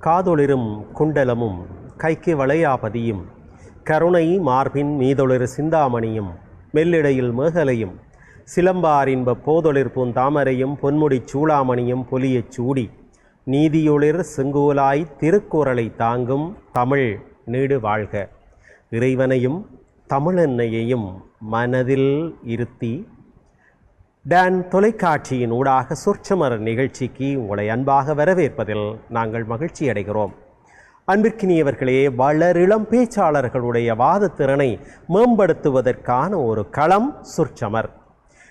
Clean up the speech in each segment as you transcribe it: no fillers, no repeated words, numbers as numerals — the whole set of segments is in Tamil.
காதொளிரும் குண்டலமும் கைக்கு வளையாபதியும் கருணை மார்பின் மீதொளிர் சிந்தாமணியும் மெல்லிடையில் மேகலையும் சிலம்பார் இன்ப போதொளிர் பூந்தாமரையும் பொன்முடிச் சூளாமணியும் பொலியச் சூடி நீதியொளிர் செங்கோலாய் திருக்குறளை தாங்கும் தமிழ் நீடு வாழ்க. இறைவனையும் தமிழென்னையையும் மனதில் இருத்தி டான் தொலைக்காட்சியின் ஊடாக சொற்சமர் நிகழ்ச்சிக்கு உங்களை அன்பாக வரவேற்பதில் நாங்கள் மகிழ்ச்சி அடைகிறோம். அன்பிற்கினியவர்களே, வளரிளம் பேச்சாளர்களுடைய வாதத்திறனை மேம்படுத்துவதற்கான ஒரு களம் சொற்சமர்.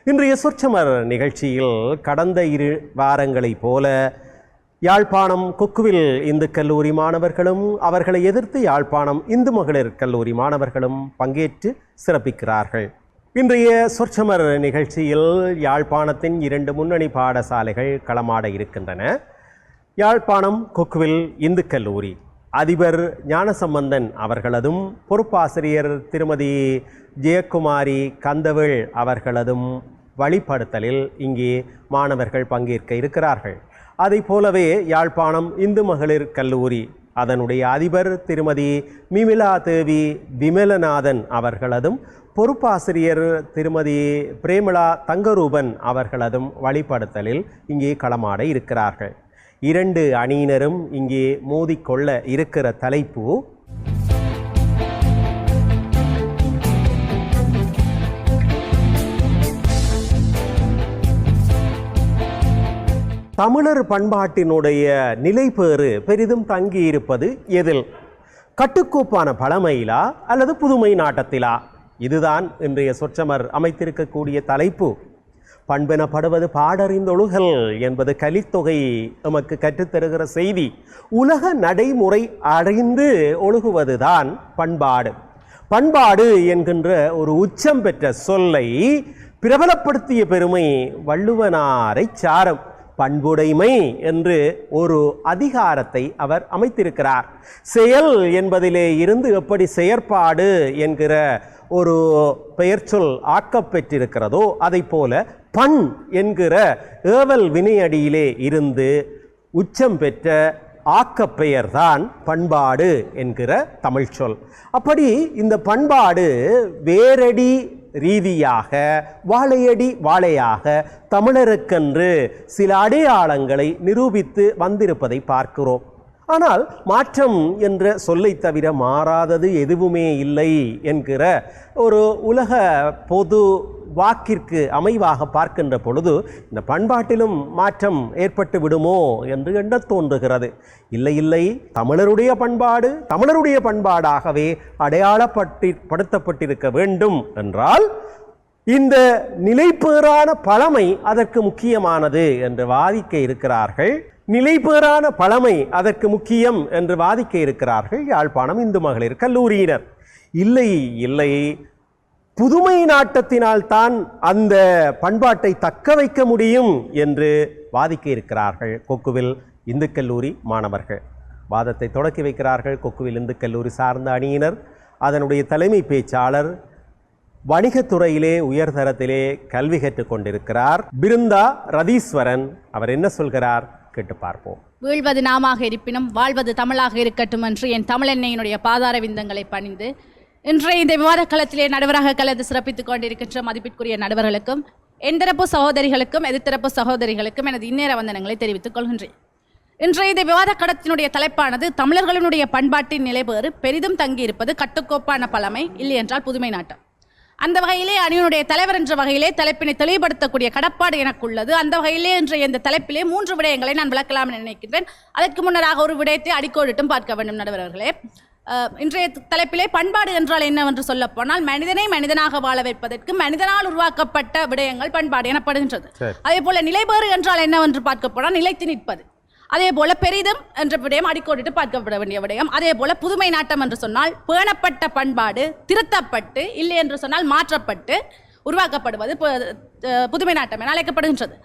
இன்றைய சொற்சமர் நிகழ்ச்சியில் கடந்த 2 வாரங்களைப் போல யாழ்ப்பாணம் கொக்குவில் இந்து கல்லூரி மாணவர்களும் அவர்களை எதிர்த்து யாழ்ப்பாணம் இந்து மகளிர் கல்லூரி மாணவர்களும் பங்கேற்று சிறப்பிக்கிறார்கள். இன்றைய சொற்சமர் நிகழ்ச்சியில் யாழ்ப்பாணத்தின் 2 முன்னணி பாடசாலைகள் களமாட இருக்கின்றன. யாழ்ப்பாணம் கொக்குவில் இந்து கல்லூரி அதிபர் ஞானசம்பந்தன் அவர்களதும் பொறுப்பாசிரியர் திருமதி ஜெயக்குமாரி கந்தவேள் அவர்களதும் வழிபடுத்தலில் இங்கே மாணவர்கள் பங்கேற்க இருக்கிறார்கள். அதை போலவே யாழ்ப்பாணம் இந்து மகளிர் கல்லூரி அதனுடைய அதிபர் திருமதி மிமிலா தேவி விமலநாதன் அவர்களதும் பொறுப்பாசிரியர் திருமதி பிரேமலா தங்கரூபன் அவர்களதும் வழிபடுத்தலில் இங்கே களமாட இருக்கிறார்கள். 2 அணியினரும் இங்கே மோதிக்கொள்ள இருக்கிற தலைப்பு தமிழர் பண்பாட்டினுடைய நிலைபேறு பெரிதும் தங்கியிருப்பது எதில்? கட்டுக்கோப்பான பழமையிலா அல்லது புதுமை நாட்டத்திலா? இதுதான் இன்றைய சொற்சமர் அமைத்திருக்கக்கூடிய தலைப்பு. பண்பெனப்படுவது பாடறிந்தொழுகல் என்பது கலித்தொகை நமக்கு கற்றுத்தருகிற செய்தி. உலக நடைமுறை அறிந்து ஒழுகுவதுதான் பண்பாடு. பண்பாடு என்கின்ற ஒரு உச்சம் பெற்ற சொல்லை பிரபலப்படுத்திய பெருமை வள்ளுவனாரை சாரும். பண்புடைமை என்று ஒரு அதிகாரத்தை அவர் அமைத்திருக்கிறார். செயல் என்பதிலே இருந்து எப்படி செயற்பாடு என்கிற ஒரு பெயர்ச்சொல் ஆக்கப்பெற்றிருக்கிறதோ அதை போல பண் என்கிற ஏவல் வினையடியிலே இருந்து உச்சம் பெற்ற ஆக்கப்பெயர்தான் பண்பாடு என்கிற தமிழ்ச்சொல். அப்படி இந்த பண்பாடு வேரடி ரீதியாக வாழையடி வாழையாக தமிழருக்கென்று சில அடையாளங்களை நிரூபித்து வந்திருப்பதை பார்க்கிறோம். ஆனால் மாற்றம் என்ற சொல்லை தவிர மாறாதது எதுவுமே இல்லை என்கிற ஒரு உலக பொது வாக்கிற்கு அமைவாக பார்க்கின்ற பொழுது இந்த பண்பாட்டிலும் மாற்றம் ஏற்பட்டு விடுமோ என்று எண்ணத் தோன்றுகிறது. இல்லை, தமிழருடைய பண்பாடு தமிழருடைய பண்பாடாகவே அடையாளப்படுத்தப்பட்டிருக்க வேண்டும் என்றால் இந்த நிலைபேறான பழமை அதற்கு முக்கியமானது என்று வாதிக்க இருக்கிறார்கள். நிலைபேறான பழமை அதற்கு முக்கியம் என்று வாதிக்க இருக்கிறார்கள் யாழ்ப்பாணம் இந்து மகளிர் கல்லூரியினர். இல்லை, புதுமை நாட்டத்தினால் தான் அந்த பண்பாட்டை தக்க வைக்க முடியும் என்று வாதிக்க இருக்கிறார்கள் கொக்குவில் இந்து கல்லூரி மாணவர்கள். வாதத்தை தொடக்கி வைக்கிறார்கள் கொக்குவில் இந்து கல்லூரி சார்ந்த அணியினர். அதனுடைய தலைமை பேச்சாளர் வணிகத்துறையிலே உயர்தரத்திலே கல்வி கற்றுக் கொண்டிருக்கிறார் பிருந்தா ரதீஸ்வரன். அவர் என்ன சொல்கிறார் கேட்டு பார்ப்போம். வீழ்வது நாமாக இருப்பினும் வாழ்வது தமிழாக இருக்கட்டும் என்று என் தமிழெண்ணையினுடைய பாதார விந்தங்களை பணிந்து இன்றைய இந்த விவாத களத்திலே நடுவராக கலந்து சிறப்பித்துக் கொண்டிருக்கின்ற மதிப்பிற்குரிய நடுவர்களுக்கும் எந்தரப்பு சகோதரிகளுக்கும் எதிர்த்தரப்பு சகோதரிகளுக்கும் எனது இந்நேர வந்தனங்களை தெரிவித்துக் கொள்கின்றேன். இன்றைய இந்த விவாத களத்தினுடைய தலைப்பானது தமிழர்களுடைய பண்பாட்டின் நிலைபேறு பெரிதும் தங்கியிருப்பது கட்டுக்கோப்பான பழமை, இல்லை என்றால் புதுமை நாட்டம். அந்த வகையிலே அணியினுடைய தலைவர் என்ற வகையிலே தலைப்பினை தெளிவுபடுத்தக்கூடிய கடப்பாடு எனக்குள்ளது. அந்த வகையிலே இன்றைய இந்த தலைப்பிலே 3 விடயங்களை நான் விளக்கலாம் என நினைக்கின்றேன். அதற்கு முன்னராக ஒரு விடயத்தை அடிக்கோடிட்டும் பார்க்க வேண்டும் நடுவர்களே. இன்றைய தலைப்பிலே பண்பாடு என்றால் என்னவென்று சொல்ல போனால் மனிதனை மனிதனாக வாழ வைப்பதற்கு மனிதனால் உருவாக்கப்பட்ட விடயங்கள் பண்பாடு எனப்படுகின்றது. அதே போல நிலைபேறு என்றால் என்னவென்று பார்க்க போனால் நிலைத்து நிற்பது. அதே போல பெரிதும் என்ற விடயம் அடிக்கோடிட்டு பார்க்கப்பட வேண்டிய விடயம். அதே போல புதுமை நாட்டம் என்று சொன்னால் பேணப்பட்ட பண்பாடு திருத்தப்பட்டு, இல்லை என்று சொன்னால் மாற்றப்பட்டு உருவாக்கப்படுவது புதுமை நாட்டம் என அழைக்கப்படுகின்றது.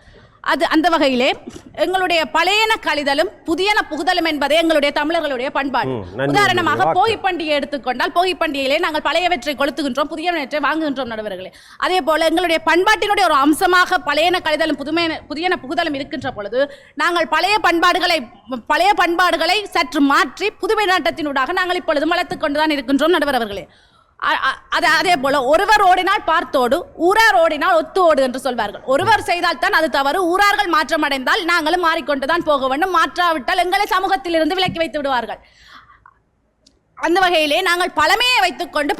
அந்த வகையிலே எங்களுடைய பழையன கழிதலும் புதியன புகுதலும் என்பதே எங்களுடைய தமிழர்களுடைய பண்பாடு. உதாரணமாக போகி பண்டிகை எடுத்துக்கொண்டால் போகி பண்டிகையிலே நாங்கள் பழையவற்றை கொளுத்துகின்றோம், புதியவற்றை வாங்குகின்றோம் நடுவர்களே. அதே போல எங்களுடைய பண்பாட்டினுடைய ஒரு அம்சமாக பழையன கழிதலும் புதியன புகுதலும் இருக்கின்ற பொழுது நாங்கள் பழைய பண்பாடுகளை சற்று மாற்றி புதுமை நாட்டத்தினூடாக நாங்கள் இப்பொழுது வளர்த்துக் கொண்டுதான் இருக்கின்றோம் நடுவர் அவர்களே. அதே போல ஒருவர் ஓடினால் பார்த்தோடு, ஊரார் ஓடினால் ஒத்து ஓடு என்று சொல்வார்கள். ஒருவர் செய்தால் தான் அது தவறு, ஊரார்கள் மாற்றம் அடைந்தால் நாங்களும் மாறிக்கொண்டுதான் போக வேண்டும், மாற்றாவிட்டால் எங்களை சமூகத்தில் இருந்து விலக்கி வைத்து விடுவார்கள். அந்த வகையிலே நாங்கள் பழமையை வைத்துக்கொண்டு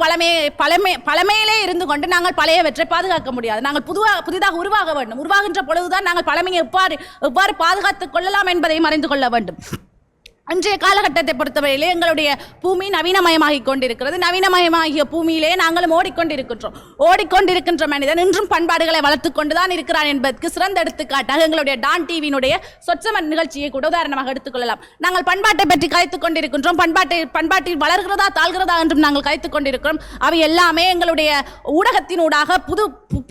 பழமையிலே இருந்து கொண்டு நாங்கள் பழையவற்றை பாதுகாக்க முடியாது. நாங்கள் புதிதாக உருவாக வேண்டும். உருவாகின்ற பொழுதுதான் நாங்கள் பழமையை எவ்வாறு பாதுகாத்துக் கொள்ளலாம் என்பதையும் அறிந்து கொள்ள வேண்டும். அன்றைய காலகட்டத்தை பொறுத்தவரையிலே எங்களுடைய பூமி நவீனமயமாகிக் கொண்டிருக்கிறது. நவீனமயமாகிய பூமியிலே நாங்களும் ஓடிக்கொண்டிருக்கின்ற மனிதன் இன்றும் பண்பாடுகளை வளர்த்துக் கொண்டுதான் இருக்கிறான் என்பதற்கு சிறந்த எடுத்துக்காட்டாக எங்களுடைய டான் டிவியினுடைய சொச்சமன் நிகழ்ச்சியை கூட உதாரணமாக எடுத்துக்கொள்ளலாம். நாங்கள் பண்பாட்டை பற்றி கதைத்துக் கொண்டிருக்கின்றோம். பண்பாட்டில் வளர்கிறதா தாழ்கிறதா என்றும் நாங்கள் கதைத்துக் கொண்டிருக்கிறோம். அவை எல்லாமே எங்களுடைய ஊடகத்தினூடாக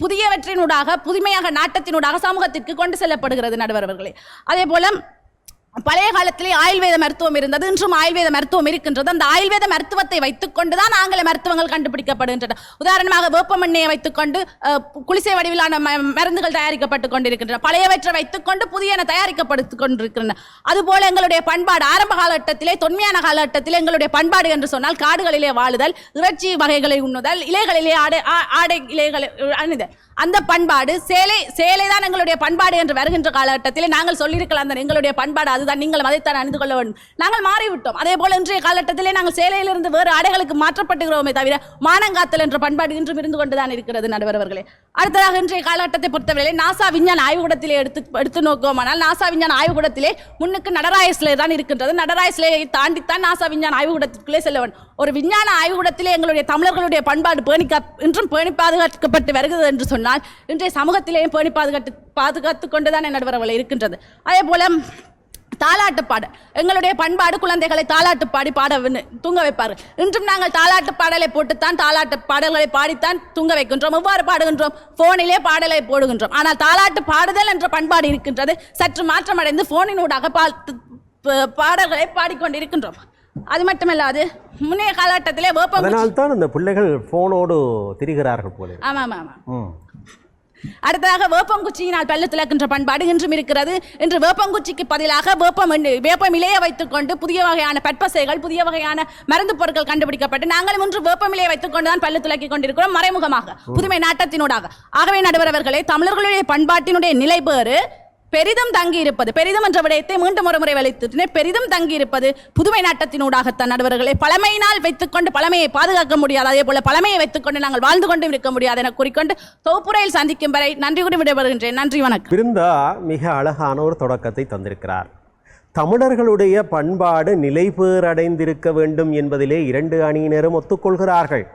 புதியவற்றினூடாக புதுமையாக நாட்டத்தினூடாக சமூகத்திற்கு கொண்டு செல்லப்படுகிறது நடுவர் அவர்களே. அதே போல பழைய காலத்திலே ஆயுர்வேத மருத்துவம் இருந்தது, இன்றும் ஆயுர்வேத மருத்துவம் இருக்கின்றது. அந்த ஆயுர்வேத மருத்துவத்தை வைத்துக் கொண்டுதான் ஆங்கில மருத்துவங்கள் கண்டுபிடிக்கப்படுகின்றன. உதாரணமாக வேப்பமெண்ணெயை வைத்துக்கொண்டு குளிசை வடிவிலான மருந்துகள் தயாரிக்கப்பட்டுக் கொண்டிருக்கின்றன. பழையவற்றை வைத்துக்கொண்டு புதியன தயாரிக்கப்பட்டுக் கொண்டிருக்கின்றன. அதுபோல எங்களுடைய பண்பாடு ஆரம்ப காலகட்டத்திலே, தொன்மையான காலகட்டத்திலே எங்களுடைய பண்பாடு என்று சொன்னால் காடுகளிலே வாழுதல், இறைச்சி வகைகளை உண்ணுதல், இலைகளிலே ஆடை இலைகளை அணிதல், அந்த பண்பாடு சேலை தான் எங்களுடைய பண்பாடு என்று வருகின்ற காலகட்டத்திலே நாங்கள் சொல்லியிருக்கலாம் தான் எங்களுடைய பண்பாடு அதுதான், நீங்கள் அதைத்தான் அணிந்து கொள்ள வேண்டும். நாங்கள் மாறிவிட்டோம். அதே போல இன்றைய காலகட்டத்திலே நாங்கள் சேலையிலிருந்து வேறு ஆடைகளுக்கு மாற்றப்பட்டுகிறோமே தவிர மானங்காத்தல் என்ற பண்பாடு இன்றும் இருந்து கொண்டுதான் இருக்கிறது நடுவர் அவர்களே. அடுத்ததாக இன்றைய காலகட்டத்தை பொறுத்தவரை நாசா விஞ்ஞான ஆய்வுக்கூடத்திலே எடுத்து நோக்குவோமானால் நாசா விஞ்ஞான ஆய்வுக்கூடத்திலே முன்னுக்கு நடராய சிலை தான் இருக்கின்றது. நடராய சிலையை தாண்டித்தான் நாசா விஞ்ஞான ஆய்வுக்கூடத்திற்குள்ளே செல்ல வேண்டும். ஒரு விஞ்ஞான ஆய்வுக்கூடத்திலே எங்களுடைய தமிழர்களுடைய பண்பாடு இன்றும் பேணி பாதுகாக்கப்பட்டு வருகிறது என்று சொன்னால் இன்றைய சமூகத்திலேயும் பேணி பாதுகாத்துக் கொண்டுதான் நடுவர் அவர்கள் இருக்கின்றது. அதே போல தாலாட்டு பாட எங்களுடைய பண்பாடு குழந்தைகளை தாலாட்டு பாடி பாட தூங்க வைப்பார்கள். இன்றும் நாங்கள் தாலாட்டு பாடலை போட்டுத்தான் தாலாட்டு பாடல்களை பாடித்தான் தூங்க வைக்கின்றோம். எவ்வாறு பாடுகின்றோம்? போனிலே பாடலை போடுகின்றோம். ஆனால் தாலாட்டு பாடுதல் என்ற பண்பாடு இருக்கின்றது. சற்று மாற்றமடைந்து போனினூடாக பாடல்களை பாடிக்கொண்டிருக்கின்றோம். அது மட்டுமல்லாது முன்னைய காலகட்டத்திலே அதனால்தான் அந்த பிள்ளைகள் போனோடு திரிகிறார்கள் போல. ஆமாம் ஆமாம். அடுத்ததாக வேப்பங்குச்சியினால் பல்லு துலக்கின்ற பண்பாடு இன்றும் இருக்கிறது. இன்று வேப்பங்குச்சிக்கு பதிலாக வேப்பம் இலையை வைத்துக் கொண்டு புதிய வகையான பற்பசைகள், புதிய வகையான மருந்து பொருட்கள் கண்டுபிடிக்கப்பட்டு நாங்களும் இன்று வேப்பம் இலையை வைத்துக் கொண்டுதான் பல்லு துலக்கிக் கொண்டிருக்கிறோம், மறைமுகமாக புதுமை நாட்டத்தினூடாக. ஆகவே நடுவரவர்களே, தமிழர்களுடைய பண்பாட்டினுடைய நிலைபேறு பெரிதும் தங்கி இருப்பது, பெரிதும் என்ற விடயத்தை மீண்டும் ஒரு முறை வலியுறுத்தினே, பெரிதும் தங்கி இருப்பது புதுமை நாட்டத்தினூடாகத்தான் நடுவர்களே. பழமையினால் வைத்துக்கொண்டு பழமையை பாதுகாக்க முடியாது, அதே போல பழமையை வைத்துக்கொண்டு நாங்கள் வாழ்ந்து கொண்டும் இருக்க முடியாது என கூறிக்கொண்டு தொகுப்புரையில் சந்திக்கும் வரை நன்றி கூறி விடைபெறுகின்றேன். நன்றி, வணக்கம். பிருந்தா மிக அழகான ஒரு தொடக்கத்தை தந்திருக்கிறார். தமிழர்களுடைய பண்பாடு நிலைபேறடைந்திருக்க வேண்டும் என்பதிலே இரண்டு அணியினரும் ஒத்துக்கொள்கிறார்கள்.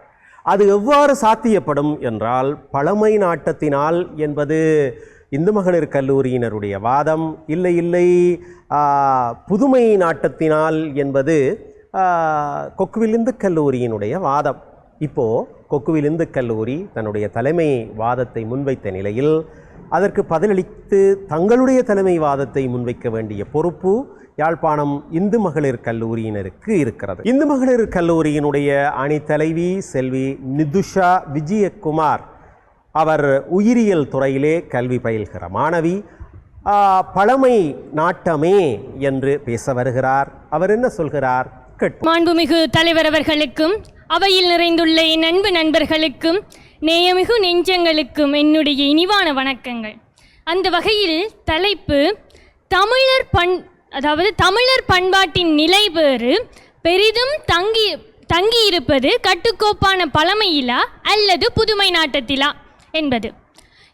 அது எவ்வாறு சாத்தியப்படும் என்றால் பழமை நாட்டத்தினால் என்பது இந்து மகளிர் கல்லூரியினருடைய வாதம். இல்லை புதுமை நாட்டத்தினால் என்பது கொக்குவில் இந்து கல்லூரியினுடைய வாதம். இப்போது கொக்குவில் இந்து கல்லூரி தன்னுடைய தலைமை வாதத்தை முன்வைத்த நிலையில் அதற்கு பதிலளித்து தங்களுடைய தலைமை வாதத்தை முன்வைக்க வேண்டிய பொறுப்பு யாழ்ப்பாணம் இந்து மகளிர் கல்லூரியினருக்கு இருக்கிறது. இந்து மகளிர் கல்லூரியினுடைய அணி தலைவி செல்வி நிதுஷா விஜயகுமார், அவர் உயிரியல் துறையிலே கல்வி பயில்கிற மாணவி, பழமை நாட்டமே என்று பேச வருகிறார். அவர் என்ன சொல்கிறார் கேட்போம். மாண்புமிகு தலைவர் அவர்களுக்கும் அவையில் நிறைந்துள்ள என் அன்பு நண்பர்களுக்கும் நேயமிகு நெஞ்சங்களுக்கும் என்னுடைய இனிவான வணக்கங்கள். அந்த வகையில் தலைப்பு தமிழர் பண்பாட்டின் நிலைபேறு பெரிதும் தங்கியிருப்பது கட்டுக்கோப்பான பழமையிலா அல்லது புதுமை நாட்டத்திலா என்பது.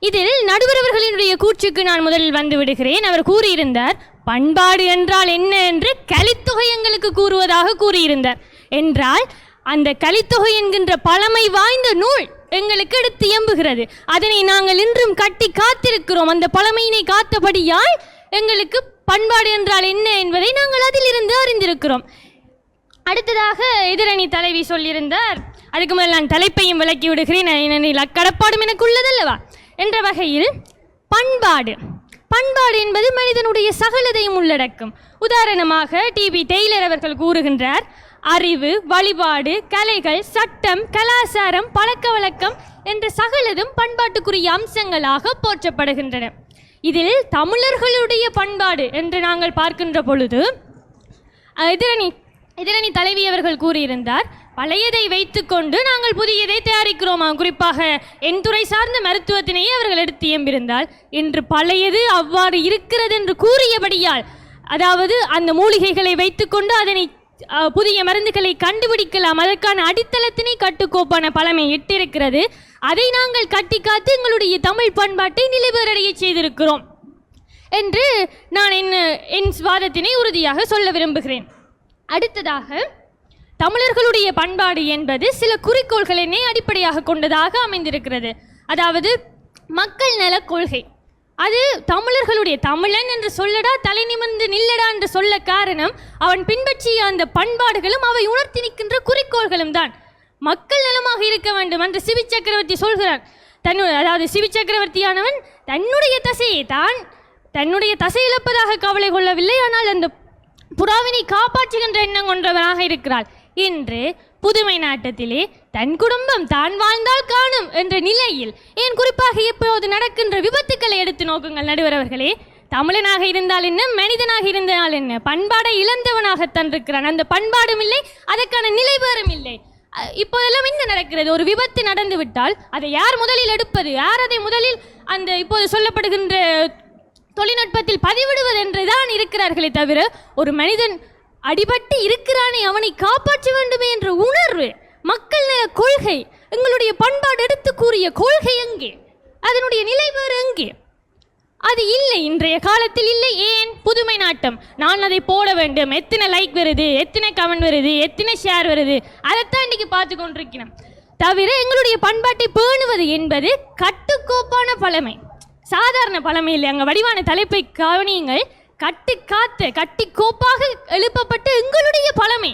இதில் நடுவரவர்களினுடைய கூற்றுக்கு நான் முதலில் வந்து விடுகிறேன். அவர் கூறியிருந்தார், பண்பாடு என்றால் என்ன என்று கலித்தொகை எங்களுக்கு கூறுவதாக கூறியிருந்தார். என்றால் அந்த கலித்தொகை என்கின்ற பழமை வாய்ந்த நூல் எங்களுக்கு எடுத்து எம்புகிறது. அதனை நாங்கள் இன்றும் கட்டி காத்திருக்கிறோம். அந்த பழமையினை காத்தபடியால் எங்களுக்கு பண்பாடு என்றால் என்ன என்பதை நாங்கள் அதிலிருந்து அறிந்திருக்கிறோம். அடுத்ததாக எதிரணி தலைவி சொல்லியிருந்தார், அதுக்கு மேல் நான் தலைப்பையும் விளக்கி விடுகிறேன், கடப்பாடும் எனக்கு உள்ளதல்லவா என்ற வகையில் பண்பாடு என்பது மனிதனுடைய சகலதையும் உள்ளடக்கும். உதாரணமாக டிபி டெய்லர் அவர்கள் கூறுகின்றார், அறிவு, வழிபாடு, கலைகள், சட்டம், கலாச்சாரம், பழக்க வழக்கம் என்ற சகலதும் பண்பாட்டுக்குரிய அம்சங்களாக போற்றப்படுகின்றன. இதில் தமிழர்களுடைய பண்பாடு என்று நாங்கள் பார்க்கின்ற பொழுது எதிரணி தலைவி அவர்கள் கூறியிருந்தார், பழையதை வைத்துக்கொண்டு நாங்கள் புதியதை தயாரிக்கிறோமா. குறிப்பாக என் துறை சார்ந்த மருத்துவத்தினையே அவர்கள் எடுத்து இயம்பியிருந்தால், இன்று பழையது அவ்வாறு இருக்கிறது என்று கூறியபடியால், அதாவது அந்த மூலிகைகளை வைத்துக்கொண்டு அதனை புதிய மருந்துகளை கண்டுபிடிக்கலாம், அதற்கான அடித்தளத்தினை கட்டுக்கோப்பான பழமை இட்டிருக்கிறது. அதை நாங்கள் கட்டி காத்து எங்களுடைய தமிழ் பண்பாட்டை நிலைபெறடைய செய்திருக்கிறோம் என்று நான் என் வாதத்தினை உறுதியாக சொல்ல விரும்புகிறேன். அடுத்ததாக, தமிழர்களுடைய பண்பாடு என்பது சில குறிக்கோள்களினை அடிப்படையாக கொண்டதாக அமைந்திருக்கிறது. அதாவது மக்கள் நல கொள்கை. அது தமிழர்களுடைய, தமிழன் என்று சொல்லடா தலை நிமிர்ந்து நில்லடா என்று சொல்ல காரணம் அவன் பின்பற்றிய அந்த பண்பாடுகளும் அவை உணர்த்தி நிற்கின்ற குறிக்கோள்களும் தான். மக்கள் நலமாக இருக்க வேண்டும் என்று சிவி சக்கரவர்த்தி சொல்கிறார். அதாவது சிவி சக்கரவர்த்தியானவன் தன்னுடைய தசை இழப்பதாக கவலை கொள்ளவில்லை, ஆனால் அந்த புறாவினை காப்பாற்றுகின்ற எண்ணம் கொண்டவனாக இருக்கிறார். இன்று புதுமை நாட்டத்திலே தன் குடும்பம் தான் வாழ்ந்தால் காணும் என்ற நிலையில், ஏன் குறிப்பாக இப்போது நடக்கின்ற விபத்துக்களை எடுத்து நோக்குங்கள் நடுவர் அவர்களே. தமிழனாக இருந்தால் என்ன, மனிதனாக இருந்தால் என்ன, பண்பாடை இழந்தவனாகத்தான் இருக்கிறான். அந்த பண்பாடும் இல்லை, அதற்கான நிலைபெறும் இல்லை. இப்போதெல்லாம் என்ன நடக்கிறது? ஒரு விபத்து நடந்து விட்டால் அதை யார் முதலில் எடுப்பது, யார் அதை முதலில் அந்த இப்போது சொல்லப்படுகின்ற தொழில்நுட்பத்தில் பதிவிடுவது என்றுதான் இருக்கிறார்களே தவிர, ஒரு மனிதன் அடிபட்டு இருக்கிறானே அவனை காப்பாற்ற வேண்டுமே என்ற உணர்வு, மக்கள் நல கொள்கை, எங்களுடைய பண்பாடு எடுத்து கூறிய கொள்கை எங்கே? அதனுடைய நிலைவேறு எங்கே? அது இல்லை, இன்றைய காலத்தில் இல்லை. ஏன்? புதுமை நாட்டம். நான் அதை போட வேண்டும், எத்தனை லைக் வருது, எத்தனை கமெண்ட் வருது, எத்தனை ஷேர் வருது, அதைத்தான் இன்றைக்கு பார்த்து கொண்டிருக்கிறோம். தவிர எங்களுடைய பண்பாட்டை பேணுவது என்பது கட்டுக்கோப்பான பழமை, சாதாரண பழமை இல்லை. அங்கே வடிவான தலைப்பை கவனியுங்கள். கட்டி கோப்பாக எழுப்பப்பட்ட எங்களுடைய பழமை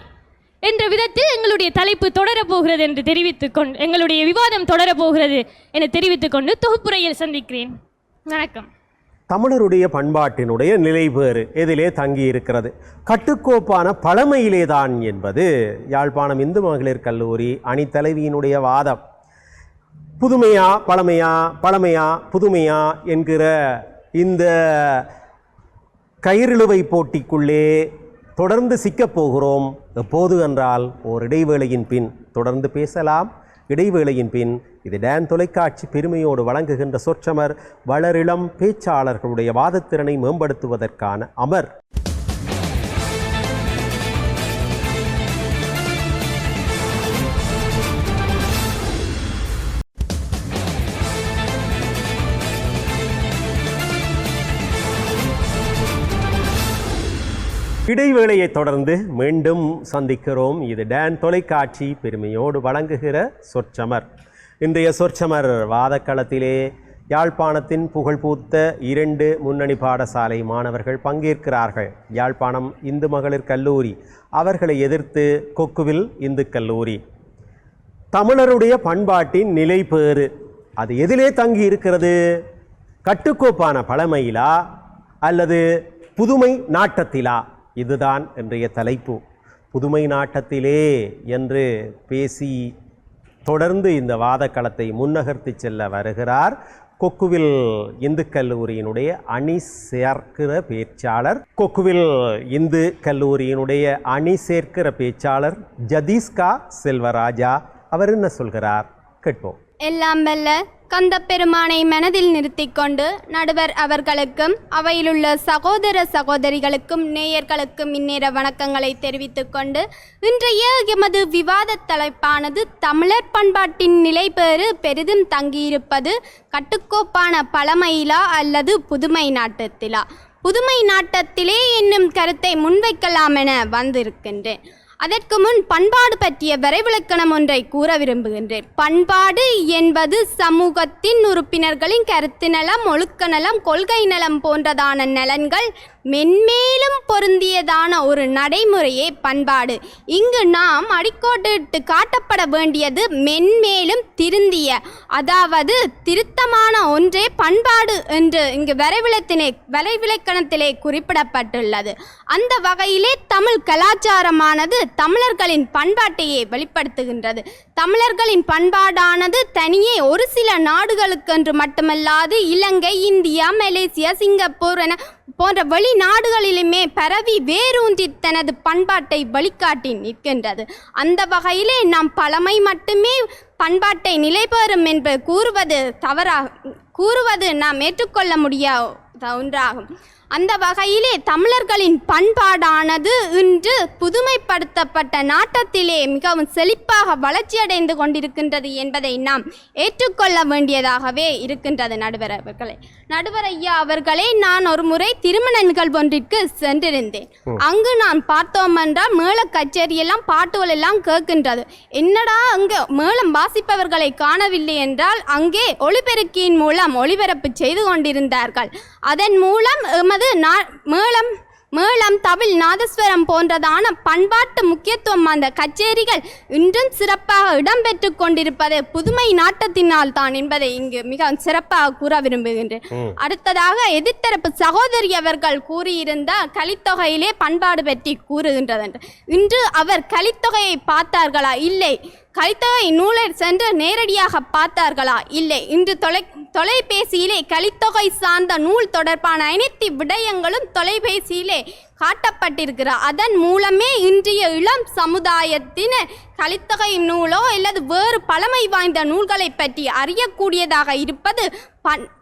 என்ற விதத்தில் எங்களுடைய தலைப்பு தொடரப்போகிறது என்று தெரிவித்துக்கொண்டு, எங்களுடைய விவாதம் தொடரப்போகிறது என தெரிவித்துக்கொண்டு தொகுப்புரையில் சந்திக்கிறேன். வணக்கம். தமிழருடைய பண்பாட்டினுடைய நிலைபேறு எதிலே தங்கி இருக்கிறது? கட்டுக்கோப்பான பழமையிலே தான் என்பது யாழ்ப்பாணம் இந்து மகளிர் கல்லூரி அணித்தலைவியினுடைய வாதம். புதுமையா பழமையா, பழமையா புதுமையா என்கிற இந்த கயிறிழுவை போட்டிக்குள்ளே தொடர்ந்து சிக்கப் போகிறோம். எப்போது என்றால் ஓர் இடைவேளையின் பின் தொடர்ந்து பேசலாம். இடைவேளையின் பின் இது டான் தொலைக்காட்சி பெருமையோடு வழங்குகின்ற சொற்றமர் வளரிளம் பேச்சாளர்களுடைய வாதத்திறனை மேம்படுத்துவதற்கான அமர். இடைவேளையை தொடர்ந்து மீண்டும் சந்திக்கிறோம். இது டான் தொலைக்காட்சி பெருமையோடு வழங்குகிற சொற்றமர். இன்றைய சொற்றமர் வாதக்களத்திலே யாழ்ப்பாணத்தின் புகழ்பூத்த 2 முன்னணி பாடசாலை மாணவர்கள் பங்கேற்கிறார்கள். யாழ்ப்பாணம் இந்து மகளிர் கல்லூரி, அவர்களை எதிர்த்து கொக்குவில் இந்து கல்லூரி. தமிழருடைய பண்பாட்டின் நிலைபேறு அது எதிலே தங்கி இருக்கிறது? கட்டுக்கோப்பான பழமையிலா அல்லது புதுமை நாட்டத்திலா? இதுதான் இன்றைய தலைப்பு. புதுமை நாட்டத்திலே என்று பேசி தொடர்ந்து இந்த வாதக்களத்தை முன்னகர்த்தி செல்ல வருகிறார் கொக்குவில் இந்து கல்லூரியினுடைய அணி சேர்க்கிற பேச்சாளர், கொக்குவில் இந்து கல்லூரியினுடைய அணி சேர்க்கிற பேச்சாளர் ஜதீஸ்கா செல்வராஜா. அவர் என்ன சொல்கிறார் கேட்போம். எல்லாம் வல்ல கந்த பெருமானை மனதில் நிறுத்தி கொண்டு நடுவர் அவர்களுக்கும் அவையிலுள்ள சகோதர சகோதரிகளுக்கும் நேயர்களுக்கும் இந்நேர வணக்கங்களை தெரிவித்துக் கொண்டு இன்றைய எமது விவாத தலைப்பானது தமிழர் பண்பாட்டின் நிலைபேறு பெரிதும் தங்கியிருப்பது கட்டுக்கோப்பான பழமையிலா அல்லது புதுமை நாட்டத்திலா, புதுமை நாட்டத்திலே என்னும் கருத்தை முன்வைக்கலாம் என வந்திருக்கின்றேன். அதற்கு முன் பண்பாடு பற்றிய வரைவிலக்கணம் ஒன்றை கூற விரும்புகின்றேன். பண்பாடு என்பது சமூகத்தின் உறுப்பினர்களின் கருத்து நலம், ஒழுக்க நலம், கொள்கை நலம் போன்றதான நலன்கள் மென்மேலும் பொருந்தியதான ஒரு நடைமுறையே பண்பாடு. இங்கு நாம் அடிக்கோட்டிட்டு காட்டப்பட வேண்டியது மென்மேலும் திருந்திய, அதாவது திருத்தமான ஒன்றே பண்பாடு என்று இங்கு வரைவிலக்கணத்திலே குறிப்பிடப்பட்டுள்ளது. அந்த வகையிலே தமிழ் கலாச்சாரமானது தமிழர்களின் பண்பாட்டையே வெளிப்படுத்துகின்றது. தமிழர்களின் பண்பாடானது தனியே ஒரு சில நாடுகளுக்கென்று மட்டுமல்லாது இலங்கை, இந்தியா, மலேசியா, சிங்கப்பூர் என போன்ற வெளிநாடுகளிலுமே பரவி வேரூன்றி தனது பண்பாட்டை வழிகாட்டி நிற்கின்றது. அந்த வகையிலே நாம் பழமை மட்டுமே பண்பாட்டை நிலைபெறும் என்று கூறுவது நாம் ஏற்றுக்கொள்ள முடியாத ஒன்றாகும். அந்த வகையிலே தமிழர்களின் பண்பாடானது இன்று புதுமைப்படுத்தப்பட்ட நாட்டத்திலே மிகவும் செழிப்பாக வளர்ச்சியடைந்து கொண்டிருக்கின்றது என்பதை நாம் ஏற்றுக்கொள்ள வேண்டியதாகவே இருக்கின்றது. நடுவர் ஐயா அவர்களே, நான் ஒரு முறை திருமண நிகழ்வொன்றிற்கு சென்றிருந்தேன். அங்கு நான் பார்த்தோம் என்றால் மேள கச்சேரியெல்லாம் பாட்டுகள் எல்லாம் கேட்கின்றது. என்னடா அங்கு மேளம் வாசிப்பவர்களை காணவில்லை என்றால் அங்கே ஒளிபெருக்கியின் மூலம் ஒளிபரப்பு செய்து கொண்டிருந்தார்கள். அதன் மூலம் மேளம், தவில், நாதஸ்வரம் போன்றதான பண்பாட்டு முக்கியத்துவம் அந்த கச்சேரிகள் இன்றும் சிறப்பாக இடம்பெற்று கொண்டிருப்பது புதுமை நாட்டத்தினால் தான் என்பதை இங்கு மிக சிறப்பாக கூற விரும்புகின்றேன். அடுத்ததாக எதிர்த்தரப்பு சகோதரி அவர்கள் கூறியிருந்த கலித்தொகையிலே பண்பாடு பற்றி கூறுகின்றது. இன்று அவர் கலித்தொகையை பார்த்தார்களா? இல்லை. கலித்தொகை நூலை சென்று நேரடியாக பார்த்தார்களா? இல்லை. இன்று தொலைபேசியிலே கலித்தொகை சார்ந்த நூல் தொடர்பான அனைத்து விடயங்களும் தொலைபேசியிலே காட்டப்பட்டிருக்கிறார். அதன் மூலமே இன்றைய இளம் சமுதாயத்தினர் கலித்தொகை நூலோ அல்லது வேறு பழமை வாய்ந்த நூல்களை பற்றி அறியக்கூடியதாக இருப்பது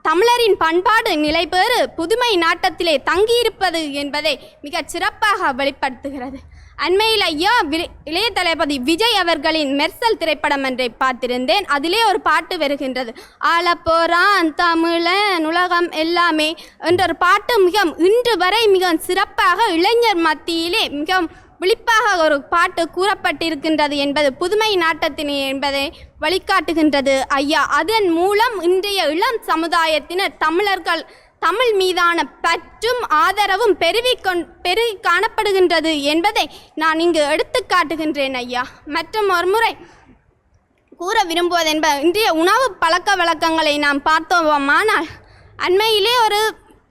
தமிழரின் பண்பாடு நிலைபெறு புதுமை நாட்டத்திலே தங்கியிருப்பது என்பதை மிக சிறப்பாக வெளிப்படுத்துகிறது. அண்மையில் ஐயா இளைய தளபதி விஜய் அவர்களின் மெர்சல் திரைப்படம் ஒன்றை பார்த்திருந்தேன். அதிலே ஒரு பாட்டு வருகின்றது, ஆலப்போரான் தமிழன் உலகம் எல்லாமே என்ற ஒரு பாட்டு மிக இன்று வரை மிக சிறப்பாக இளைஞர் மத்தியிலே மிக விழிப்பாக ஒரு பாட்டு கூறப்பட்டிருக்கின்றது என்பது புதுமை நாட்டத்தினை என்பதை வழிகாட்டுகின்றது ஐயா. அதன் மூலம் இன்றைய இளம் சமுதாயத்தினர் தமிழ் மீதான பற்றும் ஆதரவும் பெருகி காணப்படுகின்றது என்பதை நான் இங்கு எடுத்து காட்டுகின்றேன் ஐயா. மற்றும் ஒரு முறை கூற விரும்புவது என்பது இன்றைய உணவு பழக்க வழக்கங்களை நாம் பார்த்தோமானால் அண்மையிலே ஒரு